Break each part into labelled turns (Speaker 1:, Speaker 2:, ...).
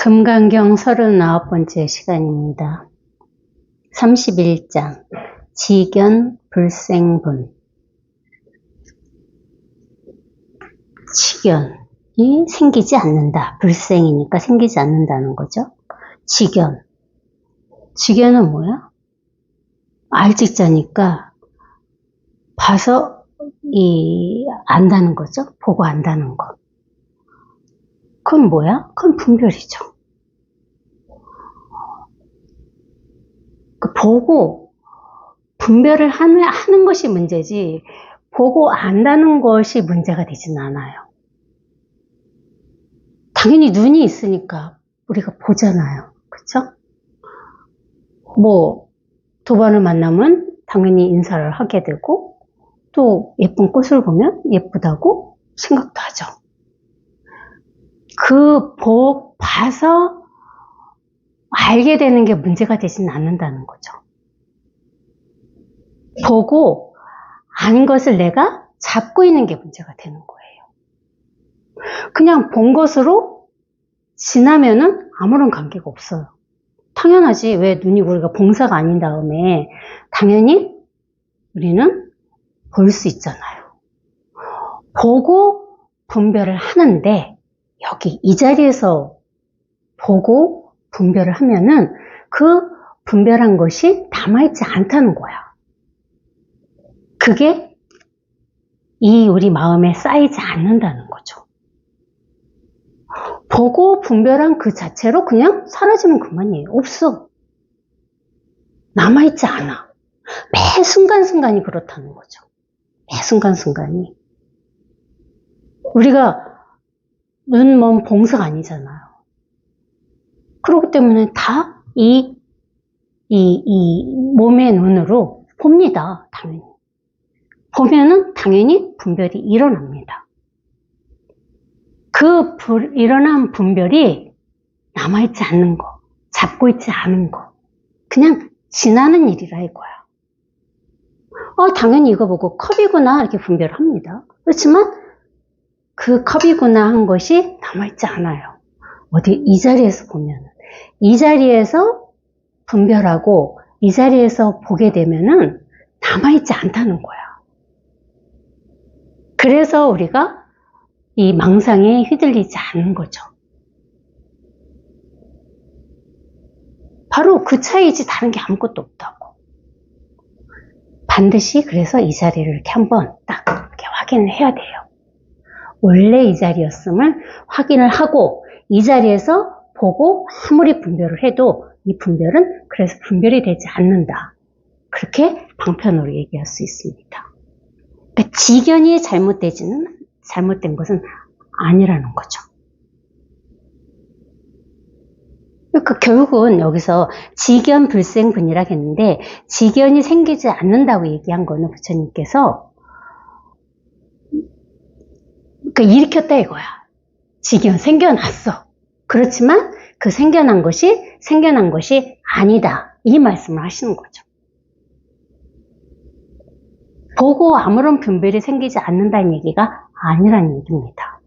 Speaker 1: 금강경 39번째 시간입니다. 31장 지견 불생분. 지견이 생기지 않는다. 불생이니까 생기지 않는다는 거죠. 지견. 지견은 뭐야? 알직자니까 봐서 안다는 거죠. 보고 안다는 거. 그건 뭐야? 그건 분별이죠. 보고 분별을 하는 것이 문제지 보고 안다는 것이 문제가 되진 않아요. 당연히 눈이 있으니까 우리가 보잖아요. 그쵸? 두 번을 만나면 당연히 인사를 하게 되고 또 예쁜 꽃을 보면 예쁘다고 생각도 하죠. 봐서 알게 되는 게 문제가 되진 않는다는 거죠. 보고 안 것을 내가 잡고 있는 게 문제가 되는 거예요. 그냥 본 것으로 지나면은 아무런 관계가 없어요. 당연하지. 왜 눈이 우리가 봉사가 아닌 다음에 당연히 우리는 볼 수 있잖아요. 보고 분별을 하는데 여기 이 자리에서 보고 분별을 하면은 그 분별한 것이 남아있지 않다는 거야. 그게 우리 마음에 쌓이지 않는다는 거죠. 보고 분별한 그 자체로 그냥 사라지면 그만이에요. 없어. 남아있지 않아. 매 순간순간이 그렇다는 거죠. 매 순간순간이. 우리가 눈, 몸, 봉사가 아니잖아요. 그렇기 때문에 다 이 몸의 눈으로 봅니다. 당연히. 보면은 당연히 분별이 일어납니다. 그 일어난 분별이 남아있지 않는 거, 잡고 있지 않은 거, 그냥 지나는 일이라 이거야. 당연히 이거 보고 컵이구나 이렇게 분별을 합니다. 그렇지만 그 컵이구나 한 것이 남아있지 않아요. 어디 이 자리에서 보면은. 이 자리에서 분별하고 이 자리에서 보게 되면은 남아있지 않다는 거야. 그래서 우리가 이 망상에 휘둘리지 않는 거죠. 바로 그 차이지 다른 게 아무것도 없다고. 반드시 그래서 이 자리를 이렇게 한번 딱 이렇게 확인을 해야 돼요. 원래 이 자리였음을 확인을 하고 이 자리에서 보고 아무리 분별을 해도 이 분별은 그래서 분별이 되지 않는다. 그렇게 방편으로 얘기할 수 있습니다. 그러니까 지견이 잘못된 것은 아니라는 거죠. 그러니까 결국은 여기서 지견 불생분이라고 했는데 지견이 생기지 않는다고 얘기한 거는 부처님께서 그러니까 일으켰다 이거야. 지견 생겨났어. 그렇지만 그 생겨난 것이 아니다. 이 말씀을 하시는 거죠. 보고 아무런 분별이 생기지 않는다는 얘기가 아니라는 얘기입니다.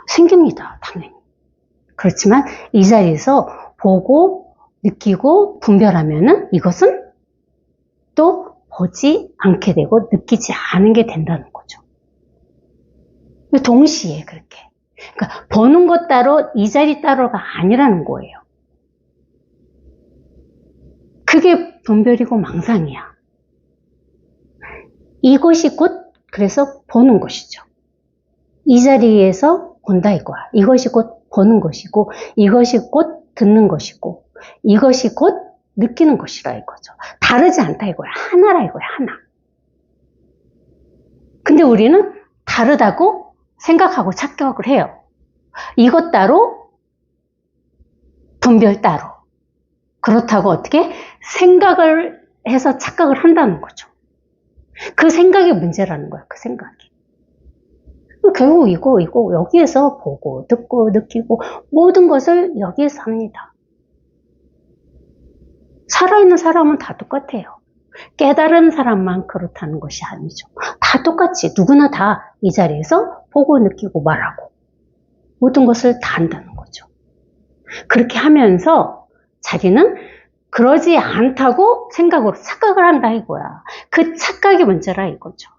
Speaker 1: 생깁니다. 당연히. 그렇지만 이 자리에서 보고 느끼고 분별하면은 이것은 또 보지 않게 되고 느끼지 않은 게 된다는 거죠. 동시에 그렇게. 그러니까 보는 것 따로 이 자리 따로가 아니라는 거예요. 그게 분별이고 망상이야. 이것이 곧 그래서 보는 것이죠. 이 자리에서 본다 이거야. 이것이 곧 보는 것이고 이것이 곧 듣는 것이고 이것이 곧 느끼는 것이라 이거죠. 다르지 않다 이거야. 하나라 이거야. 하나. 근데 우리는 다르다고 생각하고 착각을 해요. 이것 따로 분별 따로. 그렇다고 어떻게 생각을 해서 착각을 한다는 거죠. 그 생각이 문제라는 거야. 그 생각이. 결국 이거 여기에서 보고 듣고 느끼고 모든 것을 여기에서 합니다. 살아있는 사람은 다 똑같아요. 깨달은 사람만 그렇다는 것이 아니죠. 다 똑같이 누구나 다 이 자리에서 보고 느끼고 말하고 모든 것을 다 한다는 거죠. 그렇게 하면서 자기는 그러지 않다고 생각으로 착각을 한다 이거야. 그 착각이 문제라 이거죠.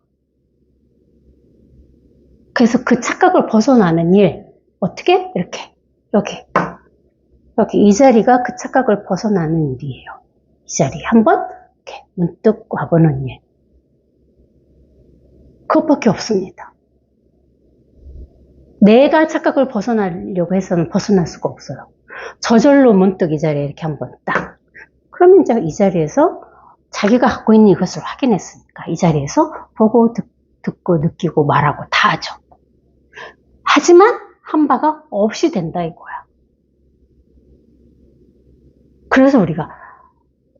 Speaker 1: 그래서 그 착각을 벗어나는 일, 어떻게? 이렇게, 여기 이 자리가 그 착각을 벗어나는 일이에요. 이 자리 한번 이렇게 문득 와보는 일. 그것밖에 없습니다. 내가 착각을 벗어나려고 해서는 벗어날 수가 없어요. 저절로 문득 이 자리에 이렇게 한번 딱. 그러면 이제 이 자리에서 자기가 갖고 있는 이것을 확인했으니까 이 자리에서 보고 듣고 느끼고 말하고 다 하죠. 하지만 한 바가 없이 된다 이거야. 그래서 우리가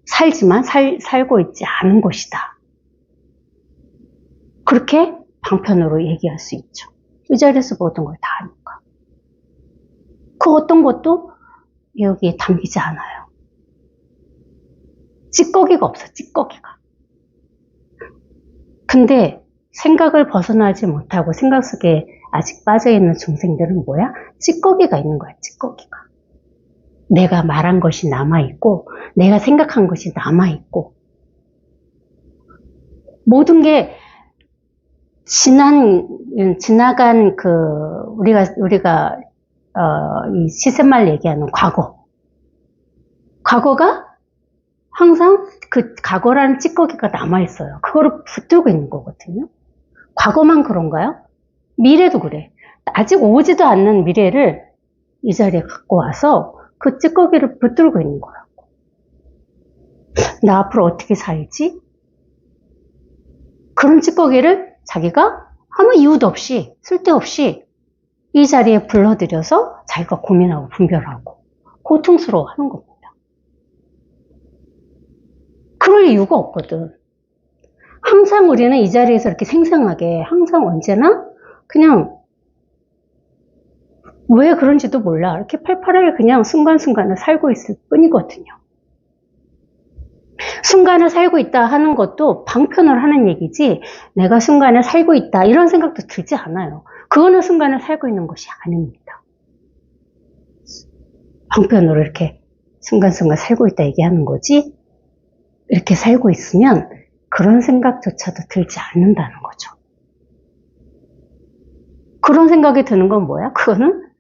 Speaker 1: 살지만 살고 있지 않은 것이다. 그렇게 방편으로 얘기할 수 있죠. 이 자리에서 모든 걸 다 하니까. 그 어떤 것도 여기에 담기지 않아요. 찌꺼기가 없어, 찌꺼기가. 근데 생각을 벗어나지 못하고 생각 속에 아직 빠져있는 중생들은 뭐야? 찌꺼기가 있는 거야, 찌꺼기가. 내가 말한 것이 남아있고, 내가 생각한 것이 남아있고, 모든 게 지나간 우리가 이 시샘말 얘기하는 과거가 항상 그 과거라는 찌꺼기가 남아있어요. 그거를 붙들고 있는 거거든요. 과거만 그런가요? 미래도 그래. 아직 오지도 않는 미래를 이 자리에 갖고 와서 그 찌꺼기를 붙들고 있는 거라고. 나 앞으로 어떻게 살지? 그런 찌꺼기를 자기가 아무 이유도 없이 쓸데없이 이 자리에 불러들여서 자기가 고민하고 분별하고 고통스러워 하는 겁니다. 그럴 이유가 없거든. 항상 우리는 이 자리에서 이렇게 생생하게 항상 언제나 그냥 왜 그런지도 몰라. 이렇게 팔팔하게 그냥 순간순간을 살고 있을 뿐이거든요. 순간을 살고 있다 하는 것도 방편을 하는 얘기지 내가 순간을 살고 있다 이런 생각도 들지 않아요. 그거는 순간을 살고 있는 것이 아닙니다. 방편으로 이렇게 순간순간 살고 있다 얘기하는 거지 이렇게 살고 있으면 그런 생각조차도 들지 않는다는 거죠. 그런 생각이 드는 건 뭐야? 그거는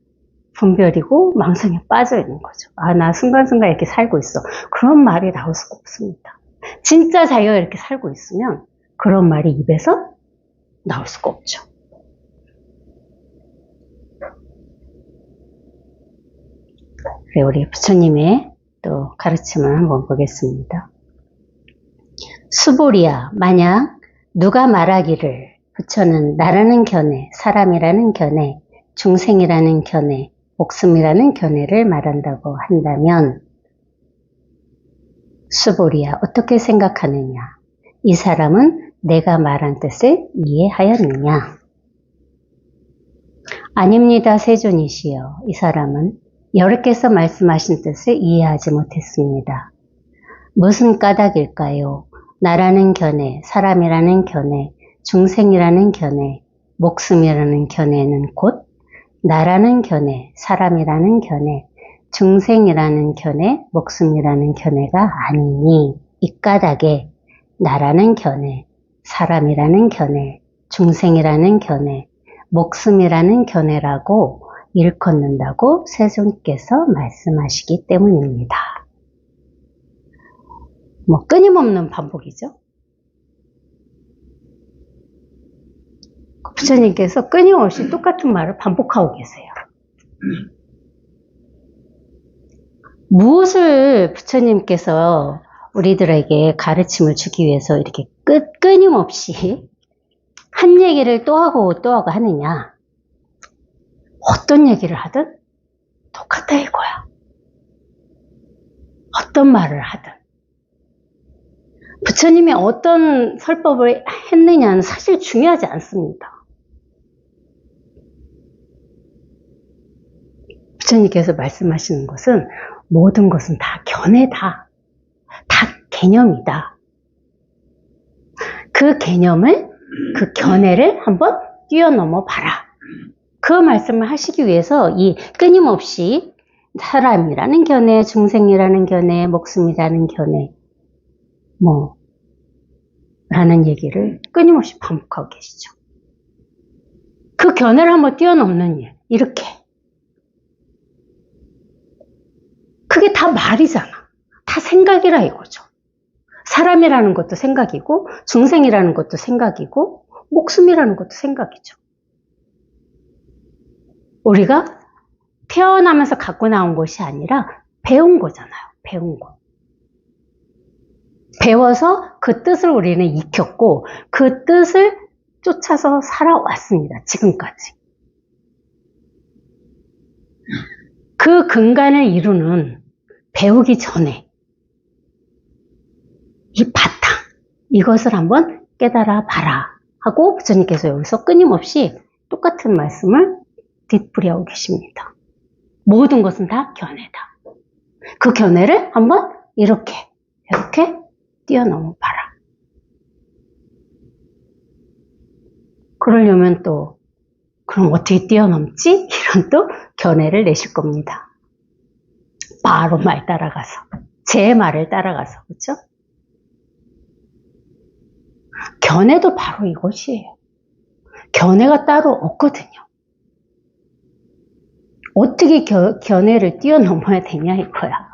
Speaker 1: 분별이고 망상에 빠져 있는 거죠. 아, 나 순간순간 이렇게 살고 있어. 그런 말이 나올 수가 없습니다. 진짜 자기가 이렇게 살고 있으면 그런 말이 입에서 나올 수가 없죠. 우리 부처님의 또 가르침을 한번 보겠습니다. 수보리야, 만약 누가 말하기를 부처는 나라는 견해, 사람이라는 견해, 중생이라는 견해, 목숨이라는 견해를 말한다고 한다면 수보리야, 어떻게 생각하느냐? 이 사람은 내가 말한 뜻을 이해하였느냐? 아닙니다, 세존이시여. 이 사람은 여러께서 말씀하신 뜻을 이해하지 못했습니다. 무슨 까닭일까요? 나라는 견해, 사람이라는 견해, 중생이라는 견해, 목숨이라는 견해는 곧 나라는 견해, 사람이라는 견해, 중생이라는 견해, 목숨이라는 견해가 아니니 이 까닭에 나라는 견해, 사람이라는 견해, 중생이라는 견해, 목숨이라는 견해라고 일컫는다고 세존께서 말씀하시기 때문입니다. 끊임없는 반복이죠. 부처님께서 끊임없이 똑같은 말을 반복하고 계세요. 무엇을 부처님께서 우리들에게 가르침을 주기 위해서 이렇게 끊임없이 한 얘기를 또 하고 또 하고 하느냐? 어떤 얘기를 하든 똑같다 이거야. 어떤 말을 하든. 부처님이 어떤 설법을 했느냐는 사실 중요하지 않습니다. 부처님께서 말씀하시는 것은 모든 것은 다 견해다. 다 개념이다. 그 개념을, 그 견해를 한번 뛰어넘어 봐라. 그 말씀을 하시기 위해서 이 끊임없이 사람이라는 견해, 중생이라는 견해, 목숨이라는 견해, 라는 얘기를 끊임없이 반복하고 계시죠. 그 견해를 한번 뛰어넘는 일, 이렇게. 그게 다 말이잖아. 다 생각이라 이거죠. 사람이라는 것도 생각이고, 중생이라는 것도 생각이고, 목숨이라는 것도 생각이죠. 우리가 태어나면서 갖고 나온 것이 아니라 배운 거잖아요. 배운 거. 배워서 그 뜻을 우리는 익혔고, 그 뜻을 쫓아서 살아왔습니다. 지금까지. 그 근간을 이루는 배우기 전에 이 바탕, 이것을 한번 깨달아 봐라 하고 부처님께서 여기서 끊임없이 똑같은 말씀을 뒷풀이하고 계십니다. 모든 것은 다 견해다. 그 견해를 한번 이렇게 뛰어넘어 봐라. 그러려면 또 그럼 어떻게 뛰어넘지? 이런 또 견해를 내실 겁니다. 바로 말 따라가서, 제 말을 따라가서, 그렇죠? 견해도 바로 이것이에요. 견해가 따로 없거든요. 어떻게 견해를 뛰어넘어야 되냐 이거야.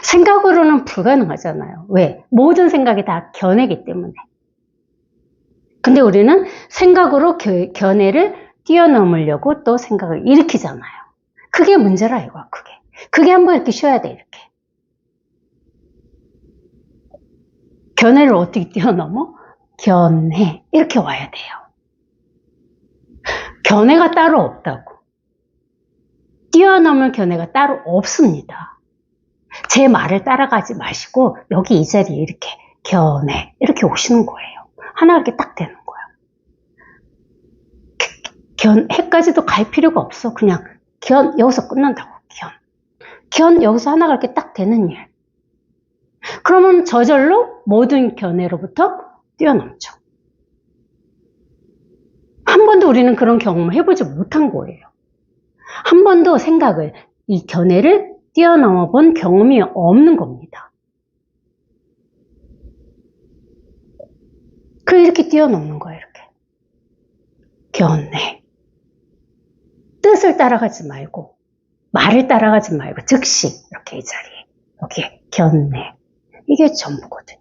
Speaker 1: 생각으로는 불가능하잖아요. 왜? 모든 생각이 다 견해이기 때문에. 근데 우리는 생각으로 견해를 뛰어넘으려고 또 생각을 일으키잖아요. 그게 문제라 이거야, 그게. 그게 한번 이렇게 쉬어야 돼, 이렇게. 견해를 어떻게 뛰어넘어? 견해. 이렇게 와야 돼요. 견해가 따로 없다고. 뛰어넘을 견해가 따로 없습니다. 제 말을 따라가지 마시고 여기 이 자리에 이렇게 견해 이렇게 오시는 거예요. 하나 이렇게 딱 되는 거예요. 해까지도 갈 필요가 없어. 그냥 여기서 끝난다고. 견 여기서 하나가 이렇게 딱 되는 일. 그러면 저절로 모든 견해로부터 뛰어넘죠. 한 번도 우리는 그런 경험을 해보지 못한 거예요. 한 번도 생각을, 이 견해를 뛰어넘어 본 경험이 없는 겁니다. 이렇게 뛰어넘는 거예요, 이렇게. 견해. 뜻을 따라가지 말고, 말을 따라가지 말고, 즉시, 이렇게 이 자리에. 여기에 견해. 이게 전부거든요.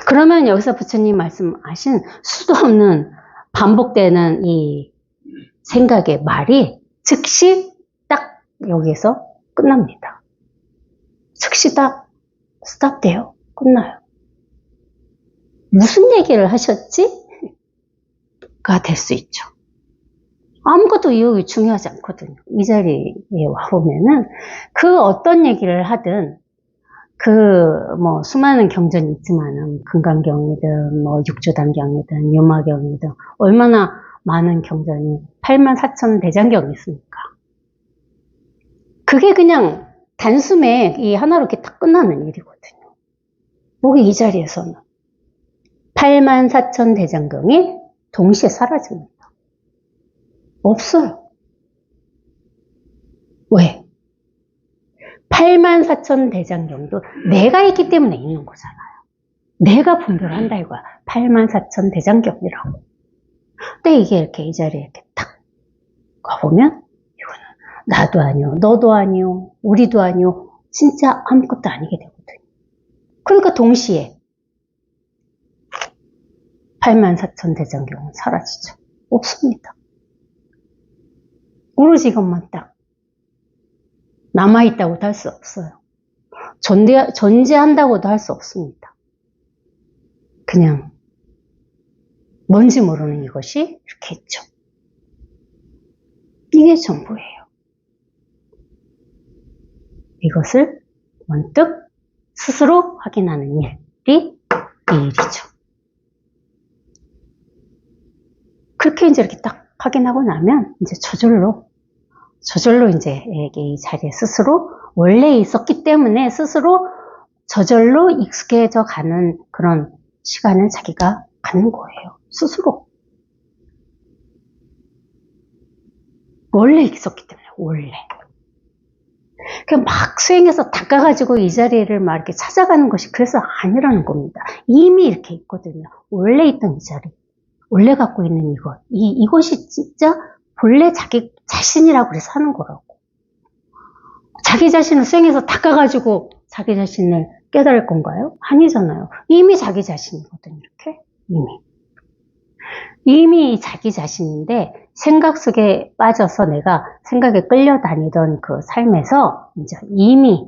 Speaker 1: 그러면 여기서 부처님 말씀하신 수도 없는 반복되는 이 생각의 말이 즉시 딱 여기에서 끝납니다. 즉시 딱 스탑돼요. 끝나요. 무슨 얘기를 하셨지? 가 될 수 있죠. 아무것도 이유가 중요하지 않거든요. 이 자리에 와보면은 그 어떤 얘기를 하든 수많은 경전이 있지만은 금강경이든 육조단경이든 유마경이든 얼마나 많은 경전이 84,000대장경이 있습니까? 그게 그냥 단숨에 이 하나로 이렇게 딱 끝나는 일이거든요. 이 자리에서는 84,000대장경이 동시에 사라집니다. 없어요. 왜? 84,000대장경도 내가 있기 때문에 있는 거잖아요. 내가 분별을 한다 이거야. 84,000대장경이라고. 근데 이게 이렇게 이 자리에 이렇게 딱 가보면 이거는 나도 아니요, 너도 아니요, 우리도 아니요, 진짜 아무것도 아니게 되거든요. 그러니까 동시에 84,000대장경은 사라지죠. 없습니다. 오로지 이것만 딱 남아있다고도 할 수 없어요. 존재한다고도 할 수 없습니다. 그냥 뭔지 모르는 이것이 이렇게 있죠. 이게 전부예요. 이것을 문득 스스로 확인하는 일이 이 일이죠. 그렇게 이제 이렇게 딱 확인하고 나면 이제 저절로 이제 이 자리에 스스로 원래 있었기 때문에 스스로 저절로 익숙해져 가는 그런 시간을 자기가 갖는 거예요. 스스로. 원래 있었기 때문에, 원래. 그냥 막 수행해서 닦아가지고 이 자리를 막 이렇게 찾아가는 것이 그래서 아니라는 겁니다. 이미 이렇게 있거든요. 원래 있던 이 자리, 원래 갖고 있는 이것이 진짜 본래 자기 자신이라고 그래서 하는 거라고. 자기 자신을 수행해서 닦아가지고 자기 자신을 깨달을 건가요? 아니잖아요. 이미 자기 자신이거든요. 이렇게 이미 자기 자신인데 생각 속에 빠져서 내가 생각에 끌려다니던 그 삶에서 이제 이미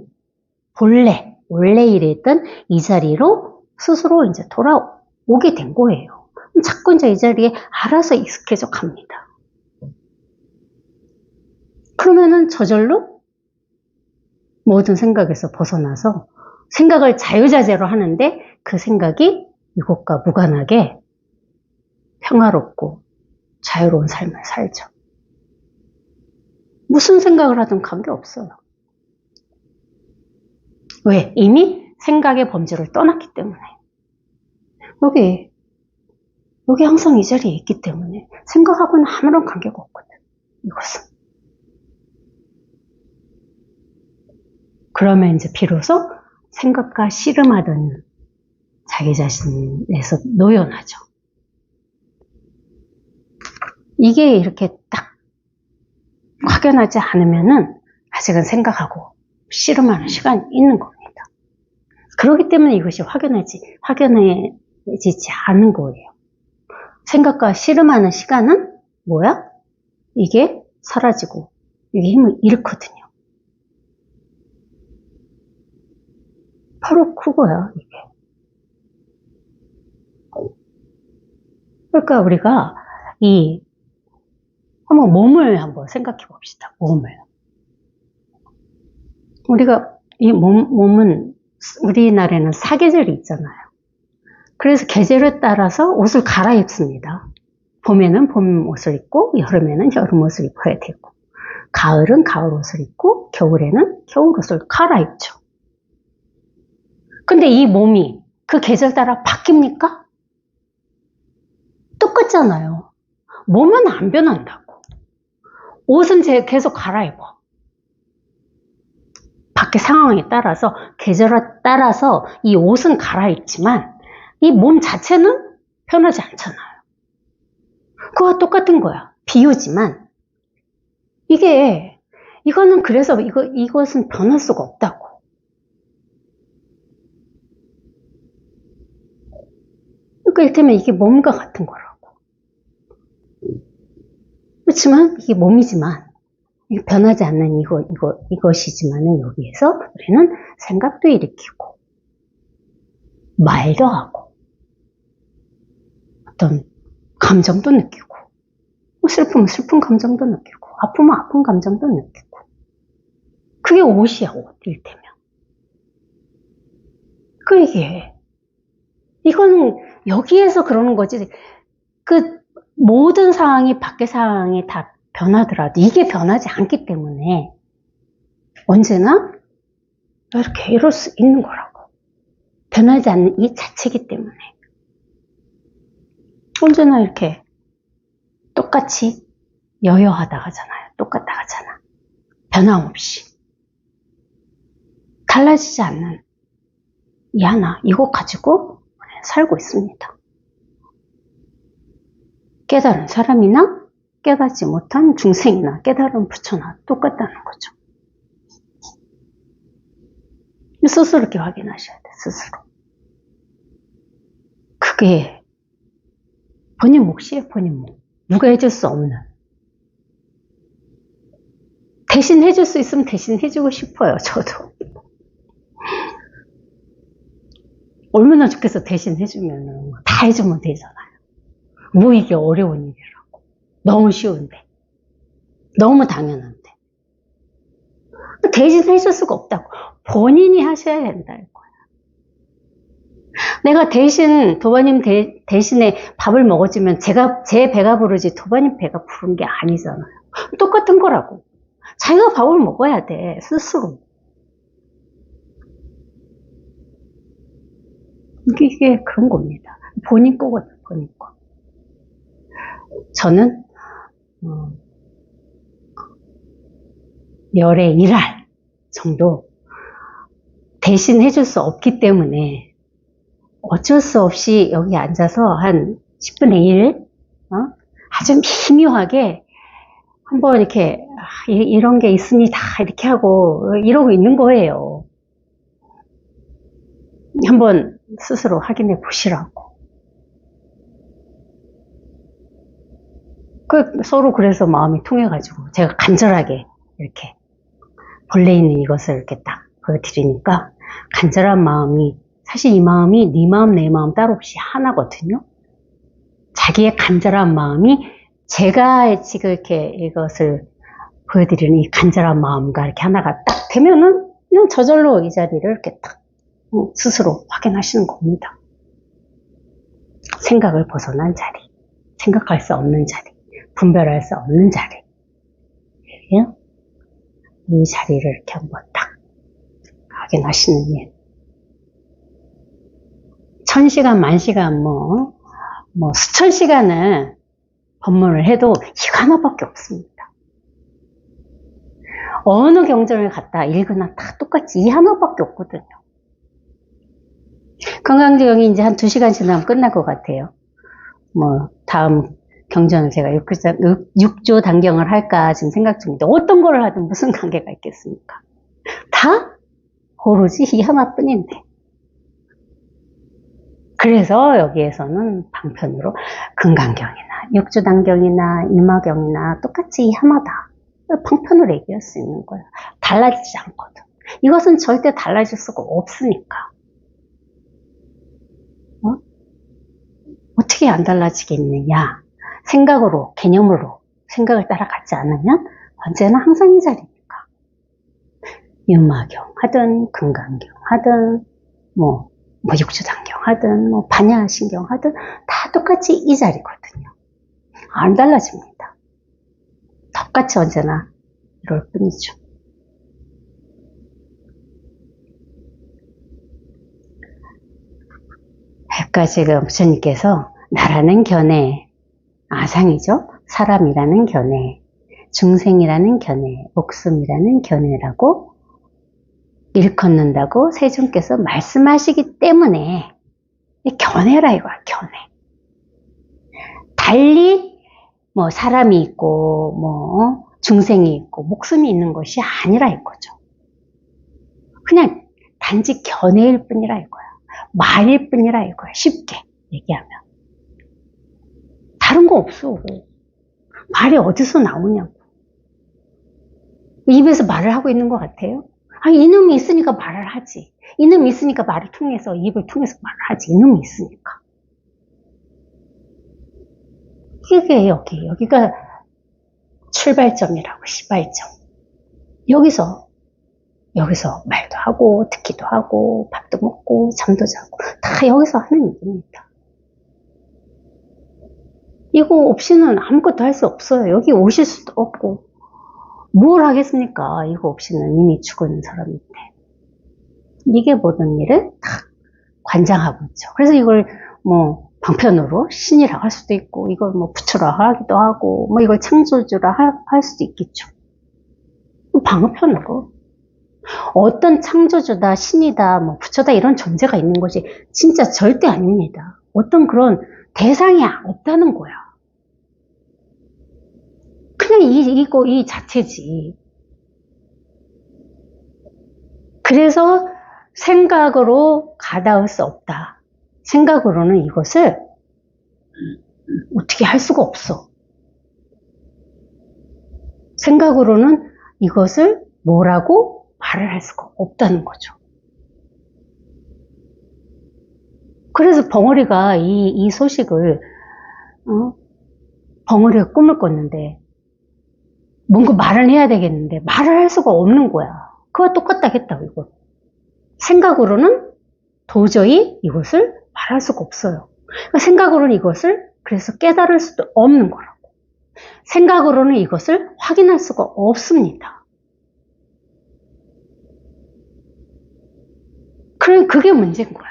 Speaker 1: 원래 이랬던 이 자리로 스스로 이제 돌아오게 된 거예요. 자꾸 이제 이 자리에 알아서 익숙해져 갑니다. 그러면은 저절로 모든 생각에서 벗어나서 생각을 자유자재로 하는데 그 생각이 이것과 무관하게 평화롭고 자유로운 삶을 살죠. 무슨 생각을 하든 관계없어요. 왜? 이미 생각의 범주를 떠났기 때문에. 여기 항상 이 자리에 있기 때문에 생각하고는 아무런 관계가 없거든. 이것은. 그러면 이제 비로소 생각과 씨름하던 자기 자신에서 노연하죠. 이게 이렇게 딱 확연하지 않으면은 아직은 생각하고 씨름하는 시간이 있는 겁니다. 그렇기 때문에 이것이 확연해지지 않은 거예요. 생각과 씨름하는 시간은 뭐야? 이게 사라지고 이게 힘을 잃거든요. 바로 그거야, 이게. 그러니까 우리가 한번 몸을 한번 생각해 봅시다. 몸을. 우리가 이 몸은 우리나라에는 사계절이 있잖아요. 그래서 계절에 따라서 옷을 갈아입습니다. 봄에는 봄 옷을 입고 여름에는 여름 옷을 입어야 되고 가을은 가을 옷을 입고 겨울에는 겨울 옷을 갈아입죠. 근데 이 몸이 그 계절 따라 바뀝니까? 똑같잖아요. 몸은 안 변한다고. 옷은 계속 갈아입어. 밖의 상황에 따라서 계절에 따라서 이 옷은 갈아입지만 이 몸 자체는 변하지 않잖아요. 그거와 똑같은 거야. 비유지만 이거는 그래서 이것은 변할 수가 없다고. 그러니까 이를테면 이게 몸과 같은 거라고. 그렇지만 이게 몸이지만 변하지 않는 이것이지만은 여기에서 우리는 생각도 일으키고 말도 하고 어떤 감정도 느끼고 슬픔은 슬픈 감정도 느끼고 아프면 아픈 감정도 느끼고 그게 옷이야, 옷 이를테면. 이거는 여기에서 그러는 거지. 그 모든 상황이 밖의 상황이 다 변하더라도 이게 변하지 않기 때문에 언제나 이렇게 이럴 수 있는 거라고. 변하지 않는 이 자체이기 때문에 언제나 이렇게 똑같이 여여하다 가잖아요. 똑같다 가잖아. 변함없이 달라지지 않는 이 하나, 이것 가지고 살고 있습니다. 깨달은 사람이나 깨닫지 못한 중생이나 깨달은 부처나 똑같다는 거죠. 스스로 이렇게 확인하셔야 돼, 스스로. 그게 본인 몫이에요, 본인 몫. 누가 해줄 수 없는. 대신 해줄 수 있으면 대신 해주고 싶어요, 저도. 얼마나 좋겠어, 대신 해주면. 다 해주면 되잖아요. 뭐 이게 어려운 일이라고. 너무 쉬운데. 너무 당연한데. 대신 해줄 수가 없다고. 본인이 하셔야 된다, 이거야. 내가 도바님 대신에 밥을 먹어주면 제 배가 부르지 도바님 배가 부른 게 아니잖아요. 똑같은 거라고. 자기가 밥을 먹어야 돼, 스스로. 이게 그런 겁니다. 본인 거거든, 본인 거. 저는 열의 일할 정도 대신 해줄 수 없기 때문에 어쩔 수 없이 여기 앉아서 한 10분의 1, 아주 미묘하게 한번 이렇게 이런 게 있습니다 이렇게 하고 이러고 있는 거예요. 한번 스스로 확인해 보시라고. 서로 그래서 마음이 통해가지고 제가 간절하게 이렇게 본래 있는 이것을 이렇게 딱 보여드리니까 간절한 마음이, 사실 이 마음이 네 마음 내 마음 따로 없이 하나거든요. 자기의 간절한 마음이 제가 지금 이렇게 이것을 보여드리는 이 간절한 마음과 이렇게 하나가 딱 되면은 그냥 저절로 이 자리를 이렇게 딱 스스로 확인하시는 겁니다. 생각을 벗어난 자리, 생각할 수 없는 자리, 분별할 수 없는 자리, 이 자리를 이렇게 한번 딱 확인하시는 일. 1000시간, 10,000시간, 수천 시간을 법문을 해도 이거 하나밖에 없습니다. 어느 경전을 갖다 읽으나 다 똑같이 이 하나밖에 없거든요. 건강지경이 이제 한 2시간 지나면 끝날 것 같아요. 다음 경전을 제가 6조 단경을 할까 지금 생각 중인데 어떤 걸 하든 무슨 관계가 있겠습니까? 다 오로지 이 하나뿐인데. 그래서 여기에서는 방편으로 금강경이나 6조 단경이나 일마경이나 똑같이 이 하나다. 방편으로 얘기할 수 있는 거예요. 달라지지 않거든. 이것은 절대 달라질 수가 없으니까. 어떻게 안 달라지겠느냐? 생각으로, 개념으로 생각을 따라가지 않으면 언제나 항상 이 자리니까. 윤마경 하든, 금강경 하든, 육주단경 하든, 반야신경 하든, 다 똑같이 이 자리거든요. 안 달라집니다. 똑같이 언제나 이럴 뿐이죠. 아까 지금 부처님께서 나라는 견해, 아상이죠. 사람이라는 견해, 중생이라는 견해, 목숨이라는 견해라고 일컫는다고 세존께서 말씀하시기 때문에 견해라 이거야, 견해. 달리 사람이 있고 중생이 있고 목숨이 있는 것이 아니라 이거죠. 그냥 단지 견해일 뿐이라 이거야. 말일 뿐이라 이거야. 쉽게 얘기하면. 다른 거 없어. 말이 어디서 나오냐고. 입에서 말을 하고 있는 것 같아요? 이놈이 있으니까 말을 하지. 이놈이 있으니까 말을 통해서, 입을 통해서 말을 하지. 이놈이 있으니까. 이게 여기가 출발점이라고, 시발점. 여기서 말도 하고, 듣기도 하고, 밥도 먹고, 잠도 자고, 다 여기서 하는 일입니다. 이거 없이는 아무것도 할 수 없어요. 여기 오실 수도 없고, 뭘 하겠습니까? 이거 없이는 이미 죽은 사람인데. 이게 모든 일을 다 관장하고 있죠. 그래서 이걸 방편으로 신이라고 할 수도 있고, 이걸 부처라 하기도 하고, 이걸 창조주라 할 수도 있겠죠. 방편으로. 어떤 창조주다, 신이다, 부처다 이런 존재가 있는 것이 진짜 절대 아닙니다. 어떤 그런 대상이 없다는 거야. 그냥 이 자체지. 그래서 생각으로 가닿을 수 없다. 생각으로는 이것을 어떻게 할 수가 없어. 생각으로는 이것을 뭐라고 말을 할 수가 없다는 거죠. 그래서 벙어리가 이 소식을, 벙어리가 꿈을 꿨는데, 뭔가 말을 해야 되겠는데, 말을 할 수가 없는 거야. 그와 똑같다겠다고, 이거. 생각으로는 도저히 이것을 말할 수가 없어요. 그러니까 생각으로는 이것을 그래서 깨달을 수도 없는 거라고. 생각으로는 이것을 확인할 수가 없습니다. 그게 문제인 거야.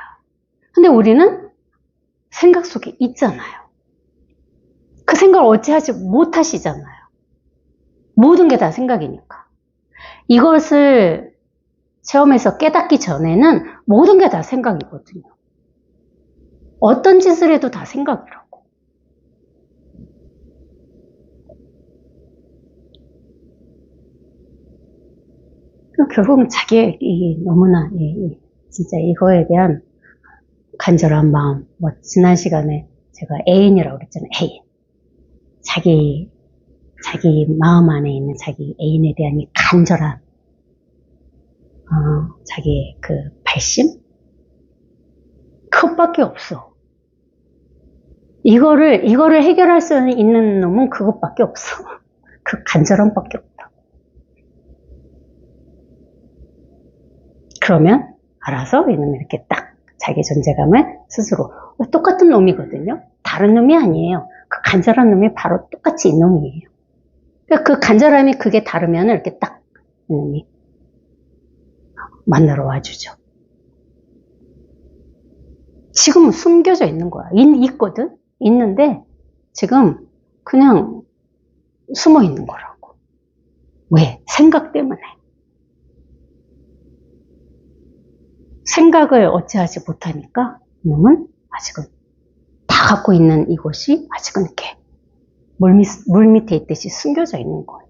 Speaker 1: 근데 우리는 생각 속에 있잖아요. 그 생각을 어찌하지 못하시잖아요. 모든 게 다 생각이니까. 이것을 체험해서 깨닫기 전에는 모든 게 다 생각이거든요. 어떤 짓을 해도 다 생각이라고. 결국은 자기 너무나 진짜 이거에 대한 간절한 마음. 뭐 지난 시간에 제가 애인이라고 그랬잖아요. 애인. 자기 마음 안에 있는 자기 애인에 대한 이 간절한 자기의 그 발심? 그것밖에 없어. 이거를 해결할 수 있는 놈은 그것밖에 없어. 그 간절함밖에 없다. 그러면 알아서 이놈이 이렇게 딱 자기 존재감을 스스로 똑같은 놈이거든요. 다른 놈이 아니에요. 그 간절한 놈이 바로 똑같이 이 놈이에요. 그러니까 그 간절함이 그게 다르면 이렇게 딱 이놈이 만나러 와주죠. 지금 숨겨져 있는 거야. 있거든? 있는데 지금 그냥 숨어 있는 거라고. 왜? 생각 때문에. 생각을 어찌하지 못하니까 이놈은 아직은 다 갖고 있는 이것이 아직은 이렇게 물 밑에 있듯이 숨겨져 있는 거예요.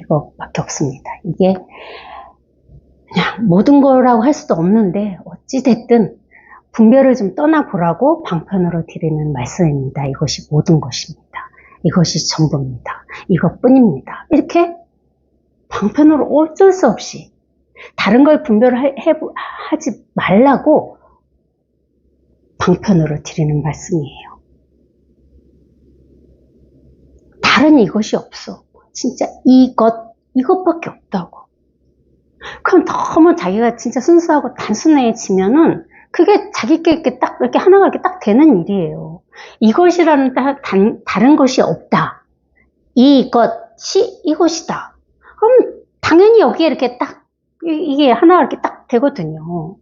Speaker 1: 이거밖에 없습니다. 이게 그냥 모든 거라고 할 수도 없는데 어찌됐든 분별을 좀 떠나보라고 방편으로 드리는 말씀입니다. 이것이 모든 것입니다. 이것이 전부입니다. 이것뿐입니다. 이렇게 방편으로 어쩔 수 없이 다른 걸 분별을 하지 말라고 방편으로 드리는 말씀이에요. 다른 이것이 없어. 진짜 이것밖에 없다고. 그럼 너무 자기가 진짜 순수하고 단순해지면은 그게 자기께 이렇게 하나가 이렇게 딱 되는 일이에요. 이것이라는 다른 것이 없다. 이것이 이것이다. 그럼 당연히 여기에 이렇게 딱 이게 하나가 이렇게 딱 되거든요.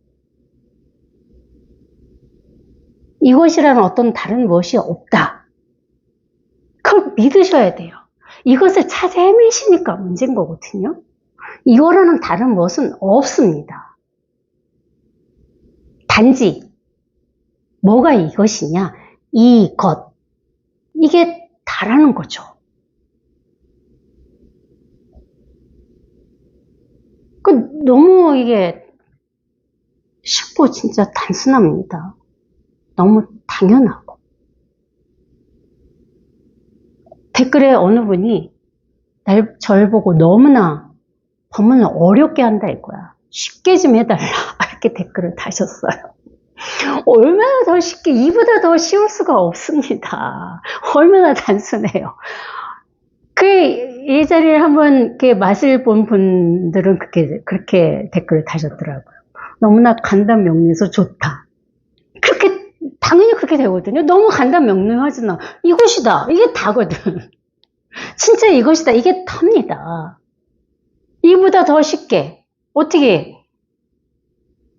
Speaker 1: 이것이라는 어떤 다른 무엇이 없다. 그걸 믿으셔야 돼요. 이것을 찾아 헤매시니까 문제인 거거든요. 이거라는 다른 무엇은 없습니다. 단지 뭐가 이것이냐? 이것. 이게 다라는 거죠. 너무 이게 쉽고 진짜 단순합니다. 너무 당연하고. 댓글에 어느 분이 절 보고 너무나 법문을 어렵게 한다 이거야. 쉽게 좀 해달라. 이렇게 댓글을 다셨어요. 얼마나 더 쉽게, 이보다 더 쉬울 수가 없습니다. 얼마나 단순해요. 이 자리를 한번 이렇게 맛을 본 분들은 그렇게 댓글을 다셨더라고요. 너무나 간단 명료해서 좋다. 당연히 그렇게 되거든요. 너무 간단 명료하잖아. 이것이다. 이게 다거든. 진짜 이것이다. 이게 답니다. 이보다 더 쉽게 어떻게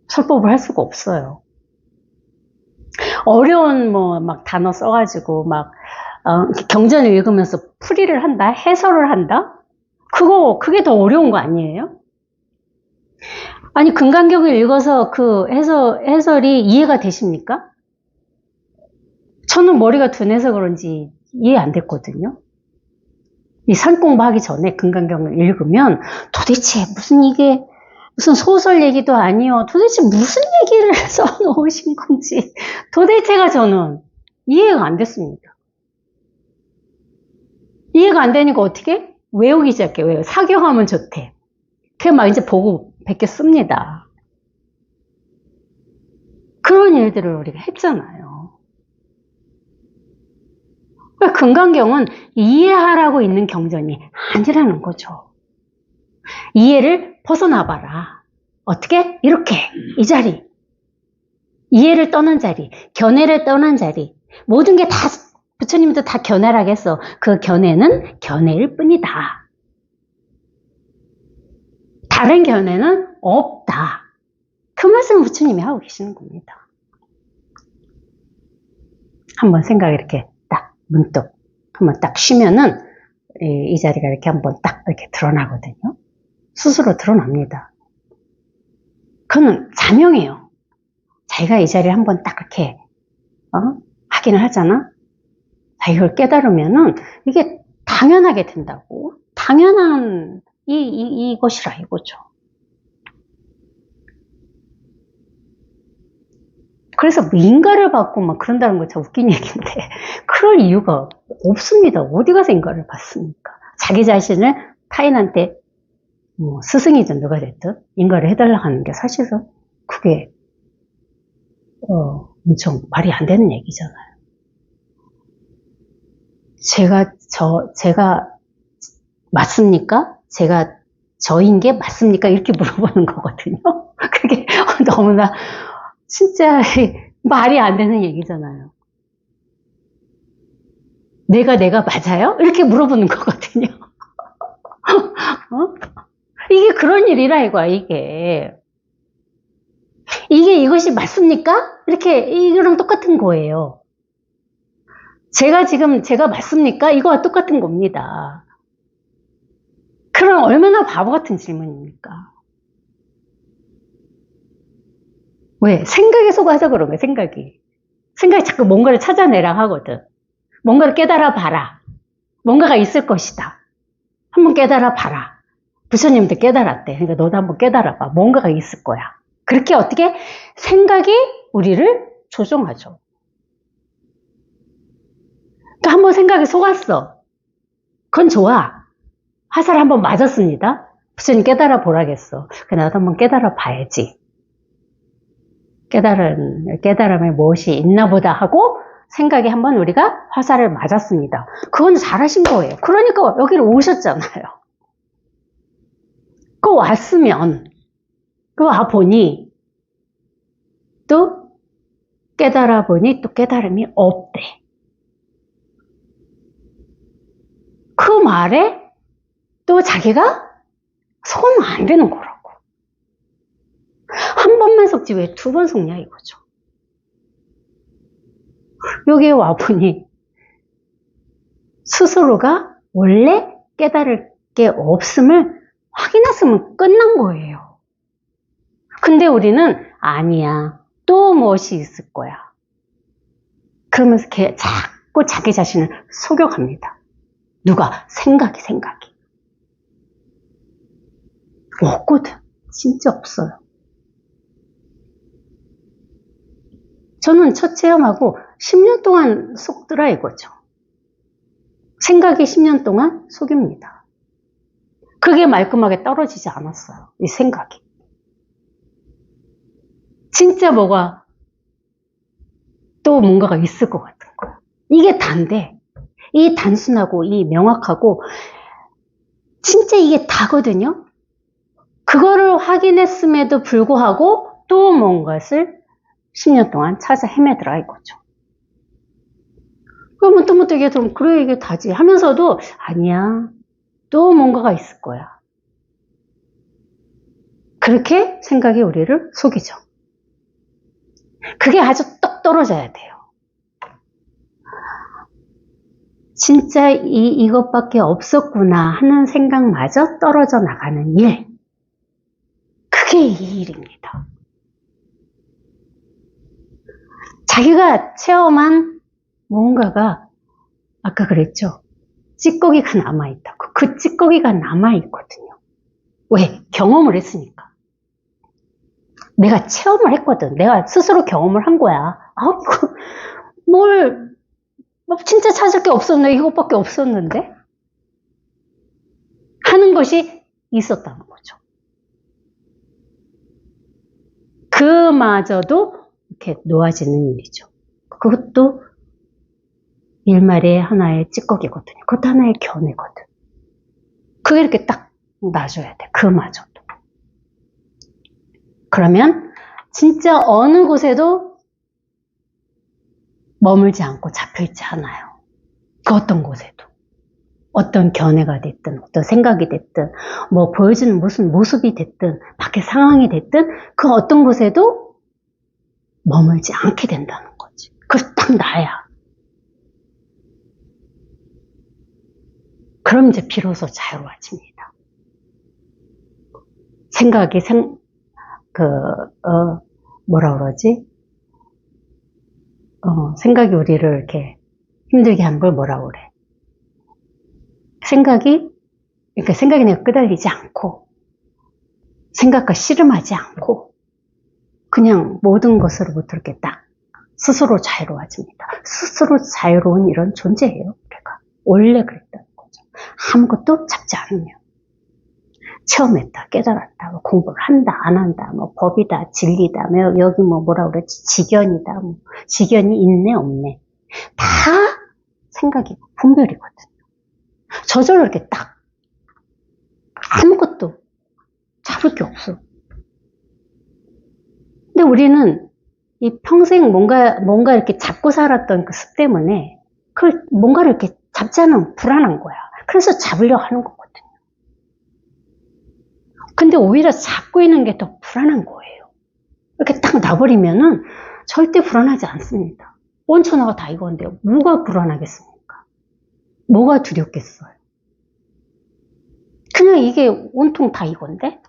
Speaker 1: 설법을 할 수가 없어요. 어려운 막 단어 써가지고 경전을 읽으면서 풀이를 한다, 해설을 한다. 그게 더 어려운 거 아니에요? 아니 금강경을 읽어서 그 해설이 이해가 되십니까? 저는 머리가 둔해서 그런지 이해 안 됐거든요. 이 산공부하기 전에 금강경을 읽으면 도대체 무슨 소설 얘기도 아니요. 도대체 무슨 얘기를 써놓으신 건지 도대체가 저는 이해가 안 됐습니다. 이해가 안 되니까 어떻게? 외우기 시작해요. 사교하면 좋대. 그게 막 이제 보고 베꼈습니다. 그런 일들을 우리가 했잖아요. 그러니까 금강경은 이해하라고 있는 경전이 아니라는 거죠. 이해를 벗어나봐라. 어떻게? 이렇게 이 자리. 이해를 떠난 자리, 견해를 떠난 자리. 모든 게 다 부처님도 다 견해라겠어. 그 견해는 견해일 뿐이다. 다른 견해는 없다. 그 말씀을 부처님이 하고 계시는 겁니다. 한번 생각 이렇게 딱 문득 한번 딱 쉬면은 이 자리가 이렇게 한번 딱 이렇게 드러나거든요. 스스로 드러납니다. 그건 자명해요. 자기가 이 자리를 한번 딱 이렇게 확인을 하잖아. 자기가 깨달으면은 이게 당연하게 된다고. 당연한 이것이라 이거죠. 그래서 뭐 인가를 받고 막 그런다는 거 참 웃긴 얘기인데 그럴 이유가 없습니다. 어디 가서 인가를 받습니까? 자기 자신을 타인한테 뭐 스승이든 누가 됐든 인가를 해달라고 하는 게 사실은 그게 엄청 말이 안 되는 얘기잖아요. 제가 맞습니까? 제가 저인 게 맞습니까? 이렇게 물어보는 거거든요. 그게 너무나 진짜 말이 안 되는 얘기잖아요. 내가 맞아요? 이렇게 물어보는 거거든요. 이게 그런 일이라 이거야, 이게. 이것이 맞습니까? 이렇게, 이거랑 똑같은 거예요. 제가 맞습니까? 이거와 똑같은 겁니다. 그럼 얼마나 바보 같은 질문입니까? 왜? 생각에 속아서 그런 거야, 생각이. 생각이 자꾸 뭔가를 찾아내라 하거든. 뭔가를 깨달아 봐라. 뭔가가 있을 것이다. 한번 깨달아 봐라. 부처님도 깨달았대. 그러니까 너도 한번 깨달아 봐. 뭔가가 있을 거야. 그렇게 어떻게 생각이 우리를 조종하죠. 그러니까 한번 생각에 속았어. 그건 좋아. 화살 한번 맞았습니다. 부처님 깨달아 보라겠어. 나도 한번 깨달아 봐야지. 깨달음에 무엇이 있나 보다 하고 생각에 한번 우리가 화살을 맞았습니다. 그건 잘하신 거예요. 그러니까 여기를 오셨잖아요. 그 왔으면 그 와보니 또 깨달아 보니 또 깨달음이 없대. 그 말에 또 자기가 속으면 안 되는 거라고. 한 번만 속지 왜 두 번 속냐 이거죠. 여기에 와보니 스스로가 원래 깨달을 게 없음을 확인했으면 끝난 거예요. 근데 우리는 아니야. 또 무엇이 있을 거야. 그러면서 자꾸 자기 자신을 속여갑니다. 누가? 생각이. 없거든. 진짜 없어요. 저는 첫 체험하고 10년 동안 속더라 이거죠. 생각이 10년 동안 속입니다. 그게 말끔하게 떨어지지 않았어요. 이 생각이. 진짜 또 뭔가가 있을 것 같은 거야. 이게 단데, 이 단순하고 이 명확하고 진짜 이게 다거든요. 그거를 확인했음에도 불구하고 또 뭔가를 10년 동안 찾아 헤매더라 이거죠. 그러면 또 얘기해 들으면 그래 이게 다지 하면서도 아니야. 또 뭔가가 있을 거야. 그렇게 생각이 우리를 속이죠. 그게 아주 똑 떨어져야 돼요. 진짜 이것밖에 없었구나 하는 생각마저 떨어져 나가는 일. 그게 이 일입니다. 자기가 체험한 뭔가가 아까 그랬죠. 찌꺼기가 남아있다고. 그 찌꺼기가 남아있거든요. 왜? 경험을 했으니까. 내가 체험을 했거든. 내가 스스로 경험을 한 거야. 진짜 찾을 게 없었네. 이것밖에 없었는데? 하는 것이 있었다는 거죠. 그마저도 이렇게 놓아지는 일이죠. 그것도 일말의 하나의 찌꺼기거든요. 그것도 하나의 견해거든. 그게 이렇게 딱 놔줘야 돼. 그마저도. 그러면 진짜 어느 곳에도 머물지 않고 잡혀있지 않아요. 그 어떤 곳에도. 어떤 견해가 됐든 어떤 생각이 됐든 뭐 보여주는 무슨 모습이 됐든 밖에 상황이 됐든 그 어떤 곳에도 머물지 않게 된다는 거지. 그래서 딱 나야. 그럼 이제 비로소 자유로워집니다. 생각이 뭐라 그러지? 생각이 우리를 이렇게 힘들게 하는 걸 뭐라 그래? 그러니까 생각이 내가 끄달리지 않고, 생각과 씨름하지 않고, 그냥 모든 것으로부터 이렇게 딱 스스로 자유로워집니다. 스스로 자유로운 이런 존재예요, 우리가. 원래 그랬다는 거죠. 아무것도 잡지 않으면. 체험했다, 깨달았다, 뭐 공부를 한다, 안 한다, 뭐 법이다, 진리다, 뭐 여기 뭐라 그랬지, 직견이다, 뭐 직견이 있네, 없네. 다 생각이고 분별이거든요. 저절로 이렇게 딱 아무것도 잡을 게 없어. 근데 우리는 이 평생 뭔가 이렇게 잡고 살았던 그 습 때문에 그걸 뭔가를 이렇게 잡지 않으면 불안한 거야. 그래서 잡으려고 하는 거거든요. 근데 오히려 잡고 있는 게 더 불안한 거예요. 이렇게 딱 놔버리면은 절대 불안하지 않습니다. 온천하가 다 이건데요. 뭐가 불안하겠습니까? 뭐가 두렵겠어요? 그냥 이게 온통 다 이건데?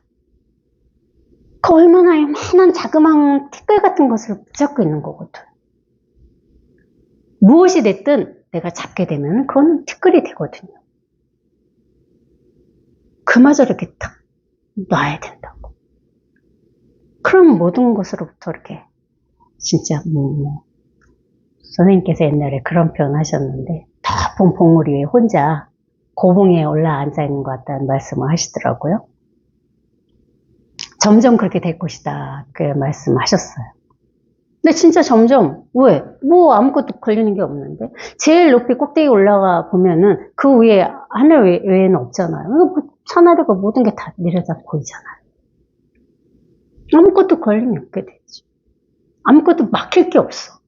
Speaker 1: 그 얼마나 많은 자그마한 티끌 같은 것을 붙잡고 있는 거거든. 무엇이 됐든 내가 잡게 되면 그건 티끌이 되거든요. 그마저 이렇게 탁 놔야 된다고. 그럼 모든 것으로부터 이렇게 진짜 선생님께서 옛날에 그런 표현 하셨는데 깊은 봉우리 위에 혼자 고봉에 올라 앉아 있는 것 같다는 말씀을 하시더라고요. 점점 그렇게 될 것이다 그 말씀하셨어요. 근데 진짜 점점 왜? 뭐 아무것도 걸리는 게 없는데 제일 높이 꼭대기 올라가 보면은 그 위에 하늘 외에는 없잖아요. 산하루가 모든 게 다 내려다 보이잖아요. 아무것도 걸림이 없게 되지. 아무것도 막힐 게 없어.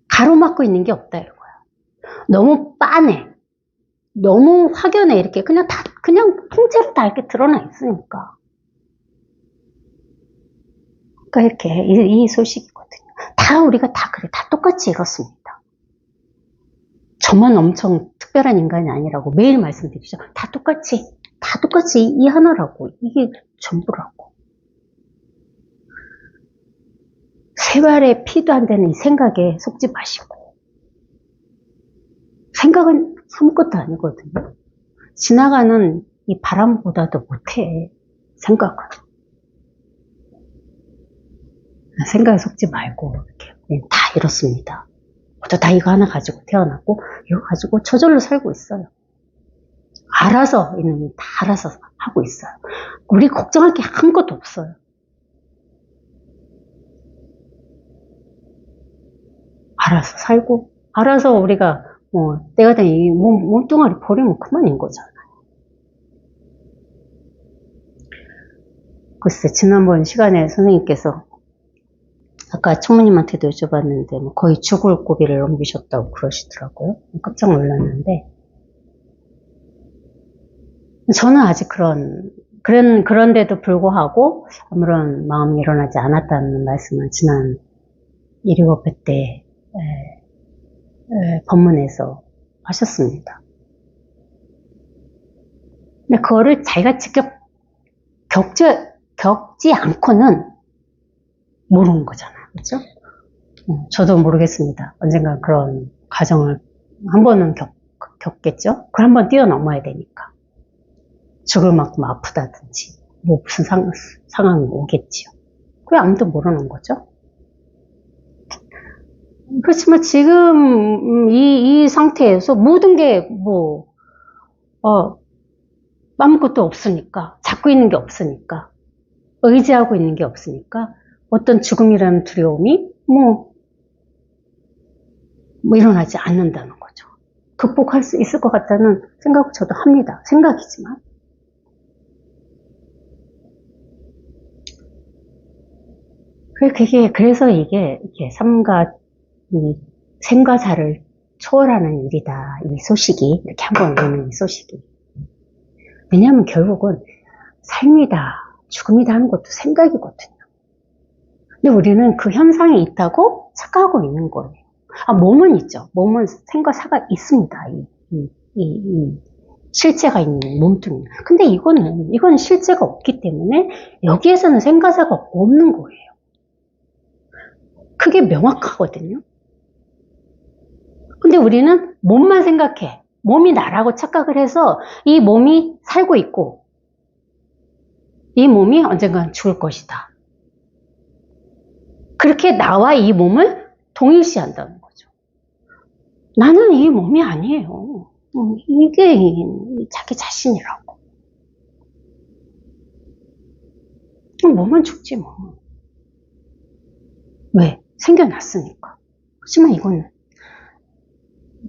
Speaker 1: 가로막고 있는 게 없다 이거야. 너무 빤해. 너무 확연해. 이렇게 그냥 통째로 다 이렇게 드러나 있으니까. 그러니까 이렇게 이 소식이거든요. 다 우리가 다 그래. 다 똑같이 이렇습니다. 저만 엄청 특별한 인간이 아니라고 매일 말씀드리죠. 다 똑같이 이 하나라고. 이게 전부라고. 세 발의 피도 안 되는 이 생각에 속지 마시고. 생각은 아무것도 아니거든요. 지나가는 이 바람보다도 못해. 생각은. 생각에 속지 말고 이렇게 다 이렇습니다. 모두 다 이거 하나 가지고 태어났고 이거 가지고 저절로 살고 있어요. 알아서 있는 다 알아서 하고 있어요. 우리 걱정할 게 아무것도 없어요. 알아서 살고 알아서 우리가 때가 되면 이 몸뚱아리 버리면 그만인 거잖아요. 글쎄 지난번 시간에 선생님께서 아까 총무님한테도 여쭤봤는데 거의 죽을 고비를 넘기셨다고 그러시더라고요. 깜짝 놀랐는데 저는 아직 그런데도 불구하고 아무런 마음이 일어나지 않았다는 말씀을 지난 1.25회 때 법문에서 하셨습니다. 근데 그거를 자기가 직접 겪지 않고는 모르는 거잖아요. 그렇죠? 저도 모르겠습니다. 언젠가 그런 과정을 한 번은 겪겠죠? 그걸 한 번 뛰어넘어야 되니까. 죽을 만큼 아프다든지 뭐 무슨 상황이 오겠지요. 그게 아무도 모르는 거죠. 그렇지만 지금 이 상태에서 모든 게 아무것도 없으니까, 잡고 있는 게 없으니까, 의지하고 있는 게 없으니까, 어떤 죽음이라는 두려움이 일어나지 않는다는 거죠. 극복할 수 있을 것 같다는 생각을 저도 합니다. 생각이지만. 그래서 이게 삶과 생과사를 초월하는 일이다. 이 소식이, 이렇게 한번 오는 이 소식이. 왜냐하면 결국은 삶이다, 죽음이다 하는 것도 생각이거든요. 근데 우리는 그 현상이 있다고 착각하고 있는 거예요. 몸은 있죠. 몸은 생과사가 있습니다. 이 실제가 있는 몸뚱이. 근데 이거는 실제가 없기 때문에 여기에서는 생가사가 없는 거예요. 그게 명확하거든요. 근데 우리는 몸만 생각해. 몸이 나라고 착각을 해서 이 몸이 살고 있고 이 몸이 언젠간 죽을 것이다. 그렇게 나와 이 몸을 동일시한다는 거죠. 나는 이 몸이 아니에요. 이게 자기 자신이라고. 몸은 죽지 뭐. 왜? 생겨났으니까. 하지만 이거는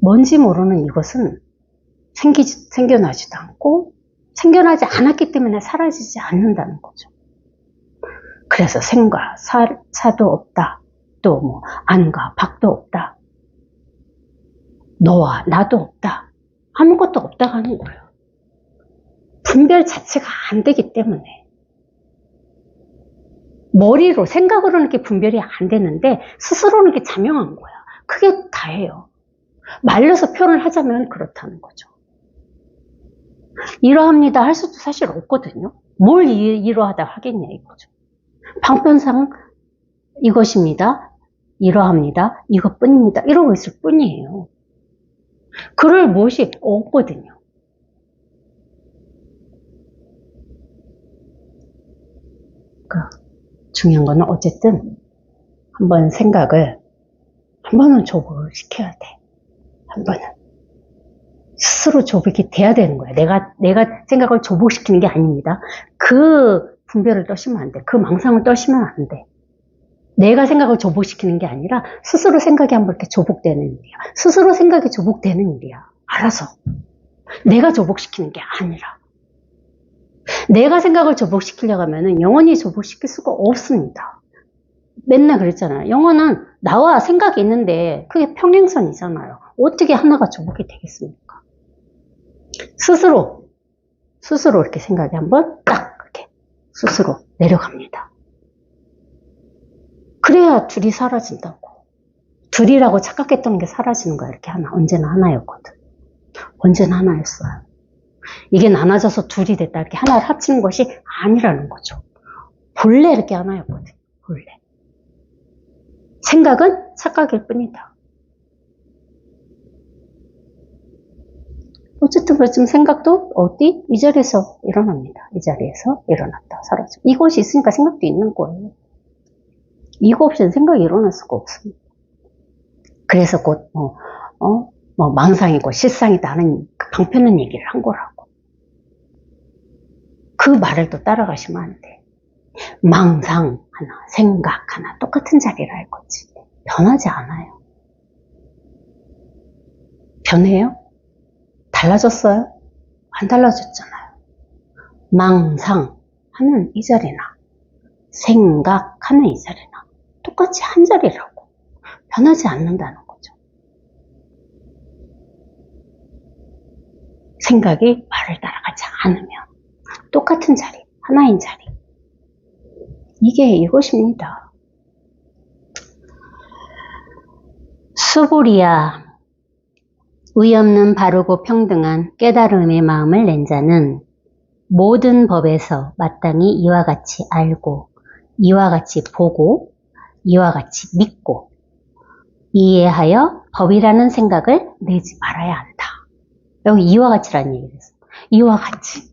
Speaker 1: 뭔지 모르는 이것은 생겨나지도 않고 생겨나지 않았기 때문에 사라지지 않는다는 거죠. 그래서 생과 사도 없다. 또 뭐 안과 밖도 없다. 너와 나도 없다. 아무것도 없다고 하는 거예요. 분별 자체가 안 되기 때문에 머리로 생각으로는 이렇게 분별이 안 되는데 스스로는 이렇게 자명한 거야. 그게 다예요. 말려서 표현을 하자면 그렇다는 거죠. 이러합니다 할 수도 사실 없거든요. 뭘 이러하다 하겠냐 이거죠. 방편상 이것입니다. 이러합니다. 이것뿐입니다. 이러고 있을 뿐이에요. 그럴 무엇이 없거든요. 중요한 거는 어쨌든 한번 생각을 한 번은 조복을 시켜야 돼. 한 번은 스스로 조복이 돼야 되는 거야. 내가 생각을 조복시키는 게 아닙니다. 그 분별을 떠시면 안 돼. 그 망상을 떠시면 안 돼. 내가 생각을 조복시키는 게 아니라 스스로 생각이 한번 이렇게 조복되는 일이야. 스스로 생각이 조복되는 일이야. 알아서. 내가 조복시키는 게 아니라. 내가 생각을 조복시키려고 하면 영원히 조복시킬 수가 없습니다. 맨날 그랬잖아요. 영혼은 나와 생각이 있는데 그게 평행선이잖아요. 어떻게 하나가 조복이 되겠습니까? 스스로 이렇게 생각이 한번 딱 이렇게 스스로 내려갑니다. 그래야 둘이 사라진다고. 둘이라고 착각했던 게 사라지는 거야. 이렇게 언제나 하나였거든. 언제나 하나였어요. 이게 나눠져서 둘이 됐다. 이렇게 하나를 합치는 것이 아니라는 거죠. 본래 이렇게 하나였거든. 본래. 생각은 착각일 뿐이다. 어쨌든 그렇지만 생각도 어디? 이 자리에서 일어납니다. 이 자리에서 일어났다 사라져. 이것이 있으니까 생각도 있는 거예요. 이거 없이는 생각이 일어날 수가 없습니다. 그래서 곧 망상이고 실상이다 하는 그 방편한 얘기를 한 거라고. 그 말을 또 따라가시면 안 돼. 망상 하나, 생각 하나 똑같은 자리라 이거지. 변하지 않아요. 변해요? 달라졌어요? 안 달라졌잖아요. 망상 하는 이 자리나 생각하는 이 자리나 똑같이 한 자리라고. 변하지 않는다는 거죠. 생각이 말을 따라가지 않으면 똑같은 자리, 하나인 자리. 이게 이것입니다. 수불이야. 의 없는 바르고 평등한 깨달음의 마음을 낸 자는 모든 법에서 마땅히 이와 같이 알고, 이와 같이 보고, 이와 같이 믿고, 이해하여 법이라는 생각을 내지 말아야 한다. 여기 이와 같이라는 얘기를 했어. 이와 같이.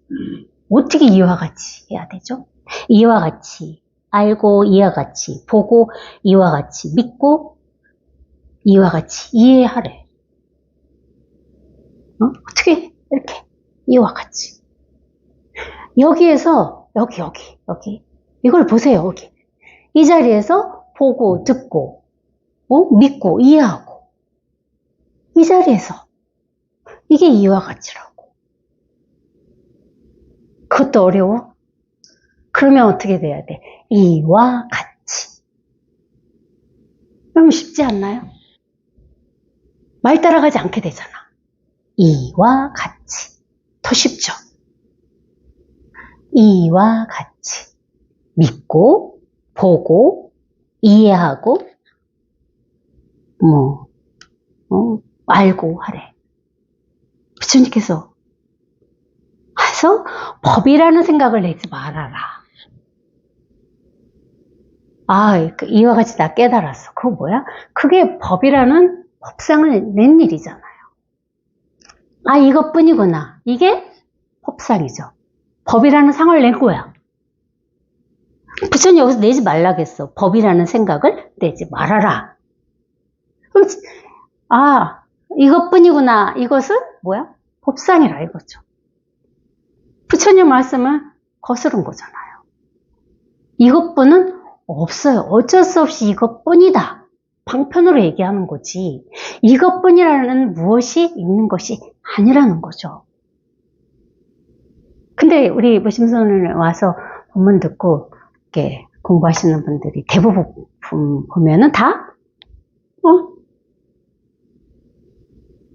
Speaker 1: 어떻게 이와 같이 해야 되죠? 이와 같이 알고, 이와 같이 보고, 이와 같이 믿고, 이와 같이 이해하래. 어떻게 이렇게 이와 같이. 여기에서 여기 이걸 보세요. 여기 이 자리에서 보고 듣고 믿고 이해하고 이 자리에서 이게 이와 같이라고. 그것도 어려워? 그러면 어떻게 돼야 돼? 이와 같이. 그럼 쉽지 않나요? 말 따라가지 않게 되잖아. 이와 같이. 더 쉽죠? 이와 같이. 믿고, 보고, 이해하고, 알고 하래. 부처님께서 그래서 법이라는 생각을 내지 말아라. 이와 같이 나 깨달았어. 그거 뭐야? 그게 법이라는 법상을 낸 일이잖아요. 이것뿐이구나. 이게 법상이죠. 법이라는 상을 낸 거야. 부처님 여기서 내지 말라겠어. 법이라는 생각을 내지 말아라. 그럼 이것뿐이구나. 이것은 뭐야? 법상이라 이거죠. 부처님 말씀을 거스른 거잖아요. 이것뿐은 없어요. 어쩔 수 없이 이것뿐이다. 방편으로 얘기하는 거지. 이것뿐이라는 무엇이 있는 것이 아니라는 거죠. 근데 우리 무심선을 와서 본문 듣고 이렇게 공부하시는 분들이 대부분 보면은 다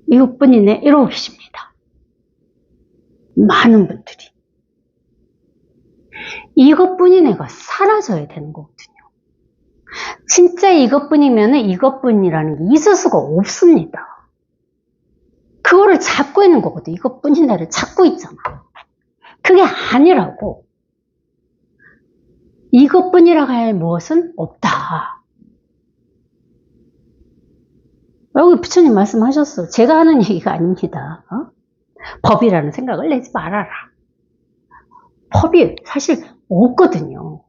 Speaker 1: 이것뿐이네 이러고 계십니다. 많은 분들이. 이것뿐이네가 사라져야 되는 거거든요. 진짜 이것뿐이면 이것뿐이라는 게 있을 수가 없습니다. 그거를 잡고 있는 거거든. 이것뿐이네를 잡고 있잖아. 그게 아니라고. 이것뿐이라고 할 무엇은 없다. 여기 부처님 말씀하셨어. 제가 하는 얘기가 아닙니다. 법이라는 생각을 내지 말아라. 법이 사실 없거든요.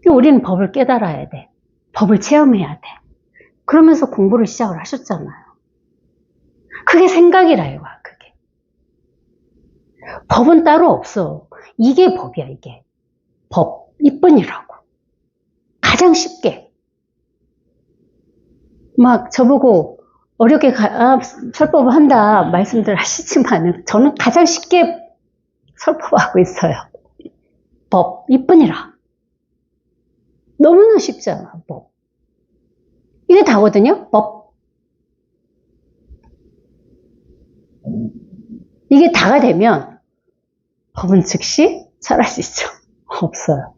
Speaker 1: 우리는 법을 깨달아야 돼. 법을 체험해야 돼. 그러면서 공부를 시작을 하셨잖아요. 그게 생각이라 이거야, 그게. 법은 따로 없어. 이게 법이야, 이게. 법, 이뿐이라고. 가장 쉽게. 막 저보고 어렵게 설법을 한다 말씀들 하시지만 저는 가장 쉽게 설법하고 있어요. 법, 이뿐이라. 너무나 쉽잖아, 법. 이게 다거든요, 법. 이게 다가 되면 법은 즉시 사라지죠. 없어요.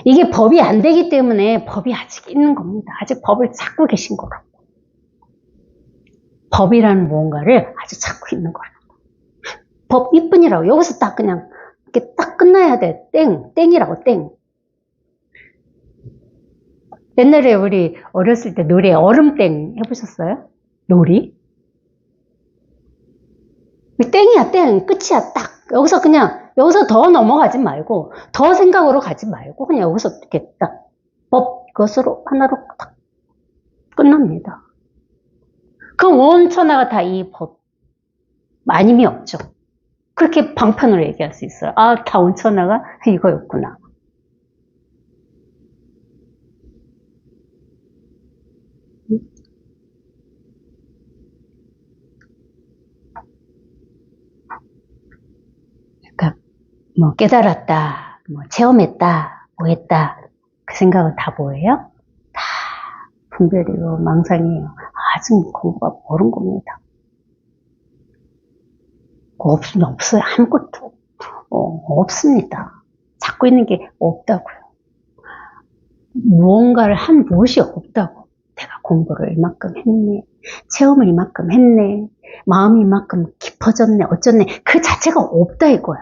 Speaker 1: 이게 법이 안 되기 때문에 법이 아직 있는 겁니다. 아직 법을 찾고 계신 거라고. 법이라는 무언가를 아직 찾고 있는 거라고. 법 이뿐이라고. 여기서 딱 그냥 이렇게 딱 끝나야 돼. 땡이라고, 땡. 옛날에 우리 어렸을 때 놀이 얼음땡 해보셨어요? 놀이? 땡이야, 땡. 끝이야, 딱. 여기서 더 넘어가지 말고, 더 생각으로 가지 말고, 그냥 여기서 이렇게 딱, 법, 그것으로 하나로 딱 끝납니다. 그럼 온 천하가 다 이 법, 아님이 없죠. 그렇게 방편으로 얘기할 수 있어요. 다 온 천하가 이거였구나. 그러니까 뭐 깨달았다, 뭐 체험했다, 뭐 했다, 그 생각은 다 뭐예요? 다 분별이고 망상이에요. 아직 공부가 모른 겁니다. 없어요. 아무것도 없습니다. 찾고 있는 게 없다고요. 무언가를 한 무엇이 없다고. 내가 공부를 이만큼 했네, 체험을 이만큼 했네, 마음이 이만큼 깊어졌네, 어쩌네, 그 자체가 없다 이거야.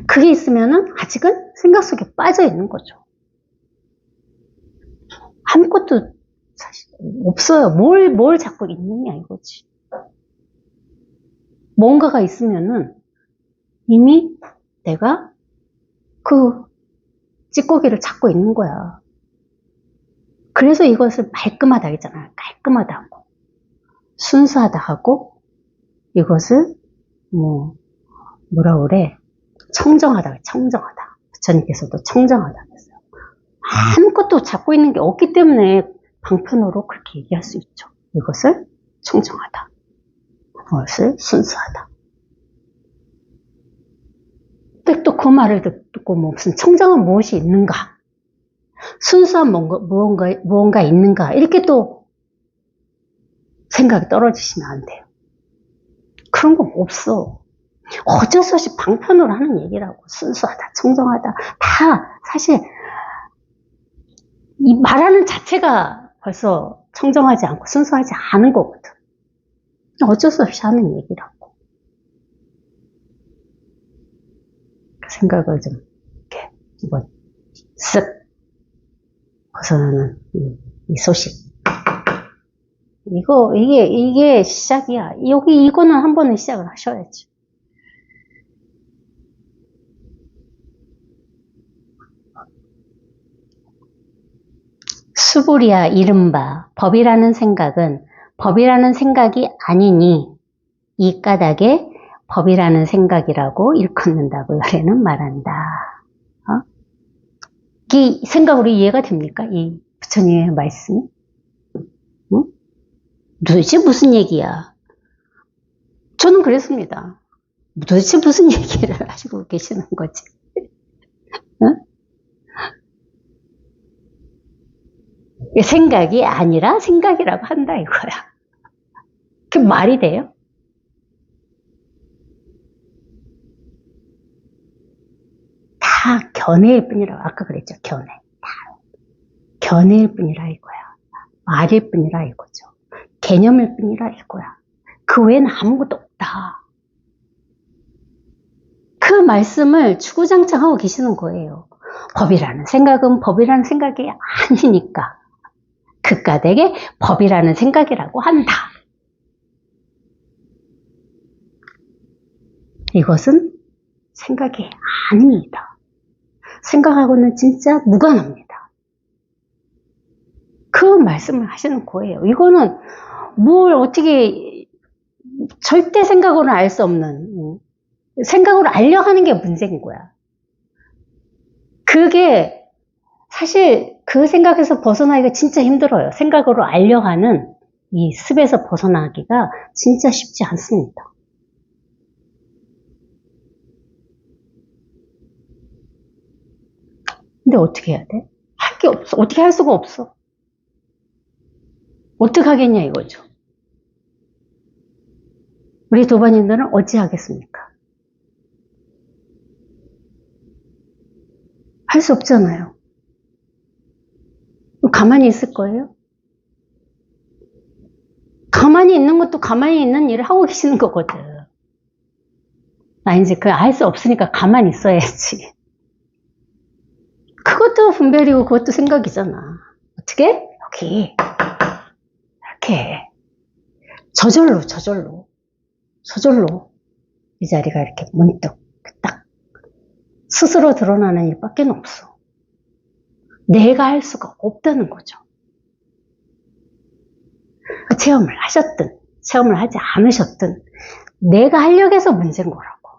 Speaker 1: 그게 있으면은 아직은 생각 속에 빠져 있는 거죠. 아무것도 사실 없어요. 뭘 잡고 있느냐 이거지. 뭔가가 있으면은 이미 내가 그 찌꺼기를 찾고 있는 거야. 그래서 이것을 말끔하다 했잖아요. 깔끔하다고. 순수하다 하고, 이것을 뭐라 그래? 청정하다. 부처님께서도 청정하다 했어요. 아무것도 잡고 있는 게 없기 때문에 방편으로 그렇게 얘기할 수 있죠. 이것을 청정하다. 이것을 순수하다. 근데 또 그 말을 듣고 무슨 청정한 무엇이 있는가? 순수한 무언가 있는가? 이렇게 또 생각이 떨어지시면 안 돼요. 그런 거 없어. 어쩔 수 없이 방편으로 하는 얘기라고. 순수하다, 청정하다. 다 사실 이 말하는 자체가 벌써 청정하지 않고 순수하지 않은 거거든. 어쩔 수 없이 하는 얘기라고. 생각을 좀 이렇게 한번 쓱 벗어나는 이 소식. 이게 시작이야. 이거는 한 번은 시작을 하셔야지. 수불이야, 이른바 법이라는 생각이 아니니 이 까닭에 법이라는 생각이라고 일컫는다고 열애는 말한다. 이 생각으로 이해가 됩니까? 이 부처님의 말씀이? 응? 도대체 무슨 얘기야? 저는 그랬습니다. 도대체 무슨 얘기를 하시고 계시는 거지? 응? 생각이 아니라 생각이라고 한다 이거야. 그 말이 돼요? 다 견해일 뿐이라고 아까 그랬죠. 견해. 다 견해일 뿐이라 이거야. 말일 뿐이라 이거죠. 개념일 뿐이라 이거야. 그 외에는 아무것도 없다. 그 말씀을 주구장창하고 계시는 거예요. 법이라는 생각은 법이라는 생각이 아니니까 그 까닭에 법이라는 생각이라고 한다. 이것은 생각이 아닙니다. 생각하고는 진짜 무관합니다. 그 말씀을 하시는 거예요. 이거는 뭘 어떻게 절대 생각으로는 알 수 없는, 생각으로 알려 하는 게 문제인 거야. 그게 사실 그 생각에서 벗어나기가 진짜 힘들어요. 생각으로 알려 하는 이 습에서 벗어나기가 진짜 쉽지 않습니다. 근데 어떻게 해야 돼? 할 게 없어. 어떻게 할 수가 없어. 어떻게 하겠냐 이거죠. 우리 도반님들은 어찌하겠습니까? 할 수 없잖아요. 가만히 있을 거예요? 가만히 있는 것도 가만히 있는 일을 하고 계시는 거거든. 나 이제 그 할 수 없으니까 가만히 있어야지. 그것도 분별이고 그것도 생각이잖아. 어떻게? 여기 이렇게 저절로 이 자리가 이렇게 문득 딱 스스로 드러나는 일밖에 없어. 내가 할 수가 없다는 거죠. 체험을 하셨든 체험을 하지 않으셨든 내가 하려고 해서 문제인 거라고.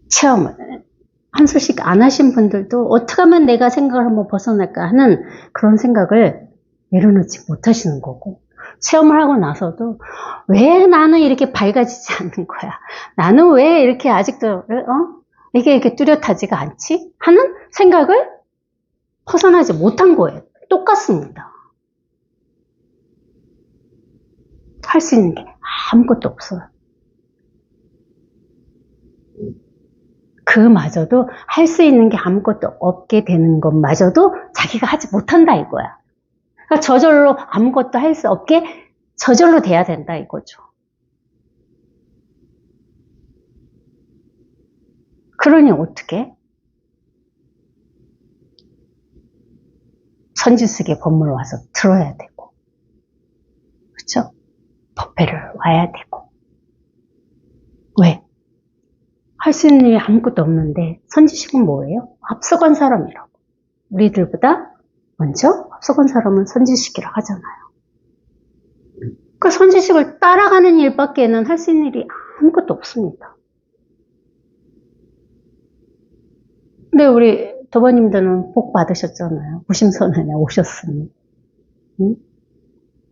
Speaker 1: 체험을 한술씩 안 하신 분들도 어떻게 하면 내가 생각을 한번 벗어날까 하는 그런 생각을 내려놓지 못하시는 거고, 체험을 하고 나서도 왜 나는 이렇게 밝아지지 않는 거야? 나는 왜 이렇게 아직도 이게 이렇게 뚜렷하지가 않지? 하는 생각을 벗어나지 못한 거예요. 똑같습니다. 할 수 있는 게 아무것도 없어요. 그마저도 할 수 있는 게 아무것도 없게 되는 것마저도 자기가 하지 못한다 이거야. 그러니까 저절로 아무것도 할 수 없게 저절로 돼야 된다 이거죠. 그러니 어떻게? 선지식의 법문을 와서 들어야 되고, 그렇죠? 법회를 와야 되고. 왜? 할 수 있는 일이 아무것도 없는데 선지식은 뭐예요? 앞서간 사람이라고. 우리들보다 먼저 앞서간 사람은 선지식이라고 하잖아요. 그 선지식을 따라가는 일밖에는 할 수 있는 일이 아무것도 없습니다. 근데 우리 도반님들은 복 받으셨잖아요. 무심선언에 오셨으니. 응?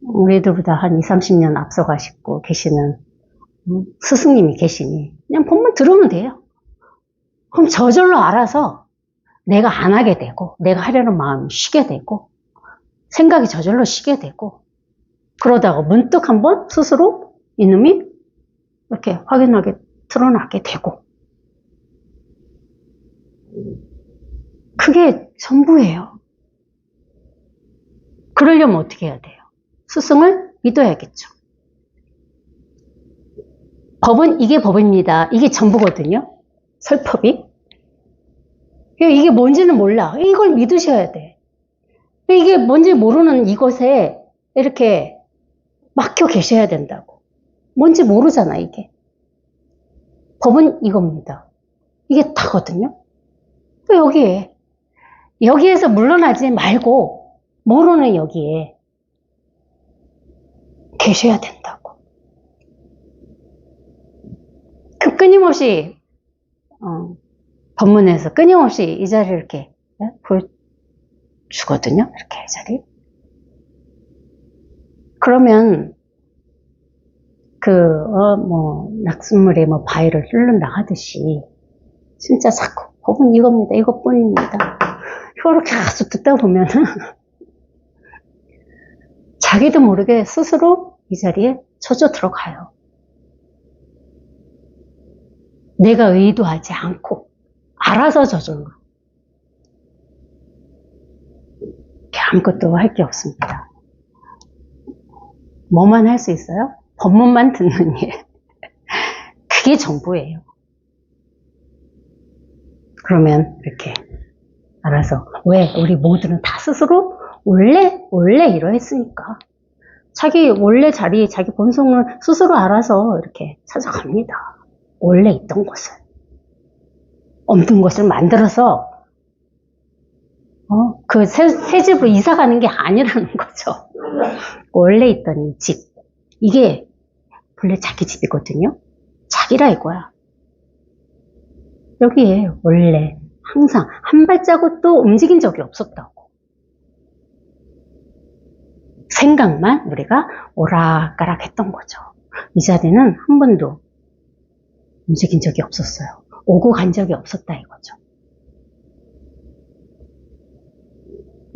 Speaker 1: 우리들보다 한 20, 30년 앞서 가시고 계시는 스승님이 계시니 그냥 법만 들으면 돼요. 그럼 저절로 알아서 내가 안 하게 되고, 내가 하려는 마음이 쉬게 되고, 생각이 저절로 쉬게 되고, 그러다가 문득 한번 스스로 이놈이 이렇게 확연하게 드러나게 되고, 그게 전부예요. 그러려면 어떻게 해야 돼요? 스승을 믿어야겠죠. 법은 이게 법입니다. 이게 전부거든요. 설법이? 이게 뭔지는 몰라. 이걸 믿으셔야 돼. 이게 뭔지 모르는 이것에 이렇게 막혀 계셔야 된다고. 뭔지 모르잖아, 이게. 법은 이겁니다. 이게 다거든요. 또 여기에서 물러나지 말고, 모르는 여기에 계셔야 된다고. 그 끊임없이, 법문에서 끊임없이 이 자리를 이렇게 보여주거든요. 이렇게 이 자리. 그러면, 낙숫물에 바위를 뚫는다 하듯이, 진짜 자꾸, 법은 이겁니다. 이것뿐입니다. 이거를 계속 듣다 보면은, 자기도 모르게 스스로 이 자리에 젖어 들어가요. 내가 의도하지 않고, 알아서 젖은 거. 아무것도 할 게 없습니다. 뭐만 할 수 있어요? 법문만 듣는 일. 그게 전부예요. 그러면 이렇게 알아서, 왜 우리 모두는 다 스스로 원래 이러했으니까 자기 원래 자리, 자기 본성을 스스로 알아서 이렇게 찾아갑니다. 원래 있던 곳을, 없는 것을 만들어서 그 새 집으로 이사 가는 게 아니라는 거죠. 원래 있던 이 집, 이게 본래 자기 집이거든요. 자기라 이거야. 여기에 원래 항상 한 발자국도 움직인 적이 없었다고. 생각만 우리가 오락가락 했던 거죠. 이 자리는 한 번도 움직인 적이 없었어요. 오고 간 적이 없었다 이거죠.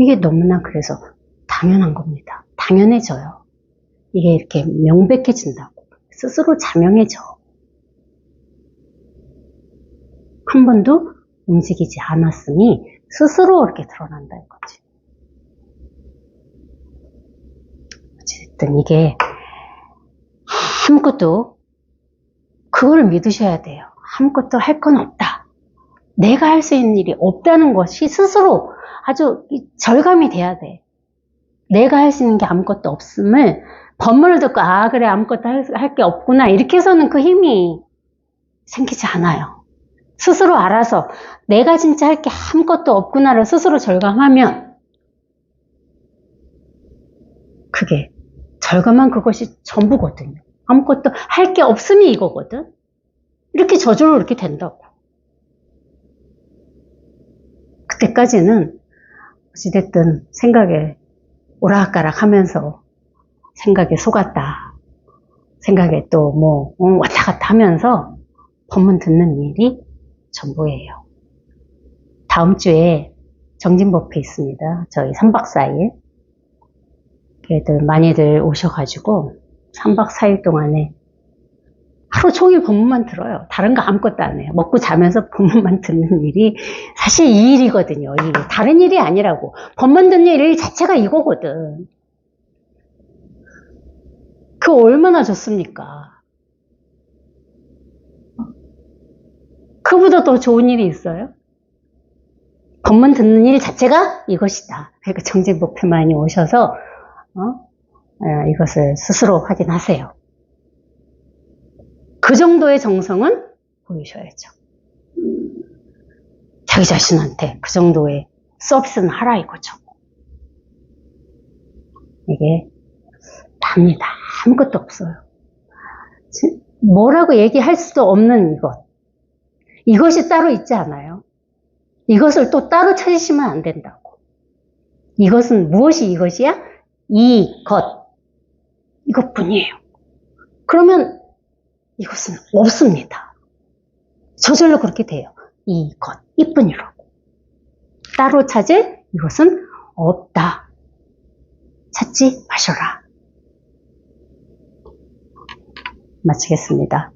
Speaker 1: 이게 너무나 그래서 당연한 겁니다. 당연해져요. 이게 이렇게 명백해진다고. 스스로 자명해져. 한 번도 움직이지 않았으니 스스로 이렇게 드러난다 이거지. 어쨌든 이게 아무것도, 그걸 믿으셔야 돼요. 아무것도 할 건 없다. 내가 할 수 있는 일이 없다는 것이 스스로 아주 절감이 돼야 돼. 내가 할 수 있는 게 아무것도 없음을 법문을 듣고, 아 그래 아무것도 할 게 없구나 이렇게 해서는 그 힘이 생기지 않아요. 스스로 알아서 내가 진짜 할 게 아무것도 없구나를 스스로 절감하면, 그게 절감한 그것이 전부거든요. 아무것도 할 게 없음이 이거거든. 이렇게 저절로 이렇게 된다고. 그때까지는 어찌됐든 생각에 오락가락 하면서, 생각에 속았다, 생각에 또 왔다 갔다 하면서 법문 듣는 일이 전부예요. 다음 주에 정진법회 있습니다. 저희 3박 4일. 걔들 많이들 오셔가지고 3박 4일 동안에 하루 종일 법문만 들어요. 다른 거 아무것도 안 해요. 먹고 자면서 법문만 듣는 일이 사실 이 일이거든요. 이 일. 다른 일이 아니라고. 법문 듣는 일 자체가 이거거든. 그 얼마나 좋습니까? 그보다 더 좋은 일이 있어요? 법문 듣는 일 자체가 이것이다. 그러니까 정진법회만이 오셔서 이것을 스스로 확인하세요. 그 정도의 정성은 보이셔야죠. 자기 자신한테 그 정도의 서비스는 하라 이거죠. 이게 답니다. 아무것도 없어요. 뭐라고 얘기할 수도 없는 이것. 이것이 따로 있지 않아요. 이것을 또 따로 찾으시면 안 된다고. 이것은 무엇이 이것이야? 이것. 이것뿐이에요. 그러면 이것은 없습니다. 저절로 그렇게 돼요. 이것, 이뿐이라고. 따로 찾을 이것은 없다. 찾지 마셔라. 마치겠습니다.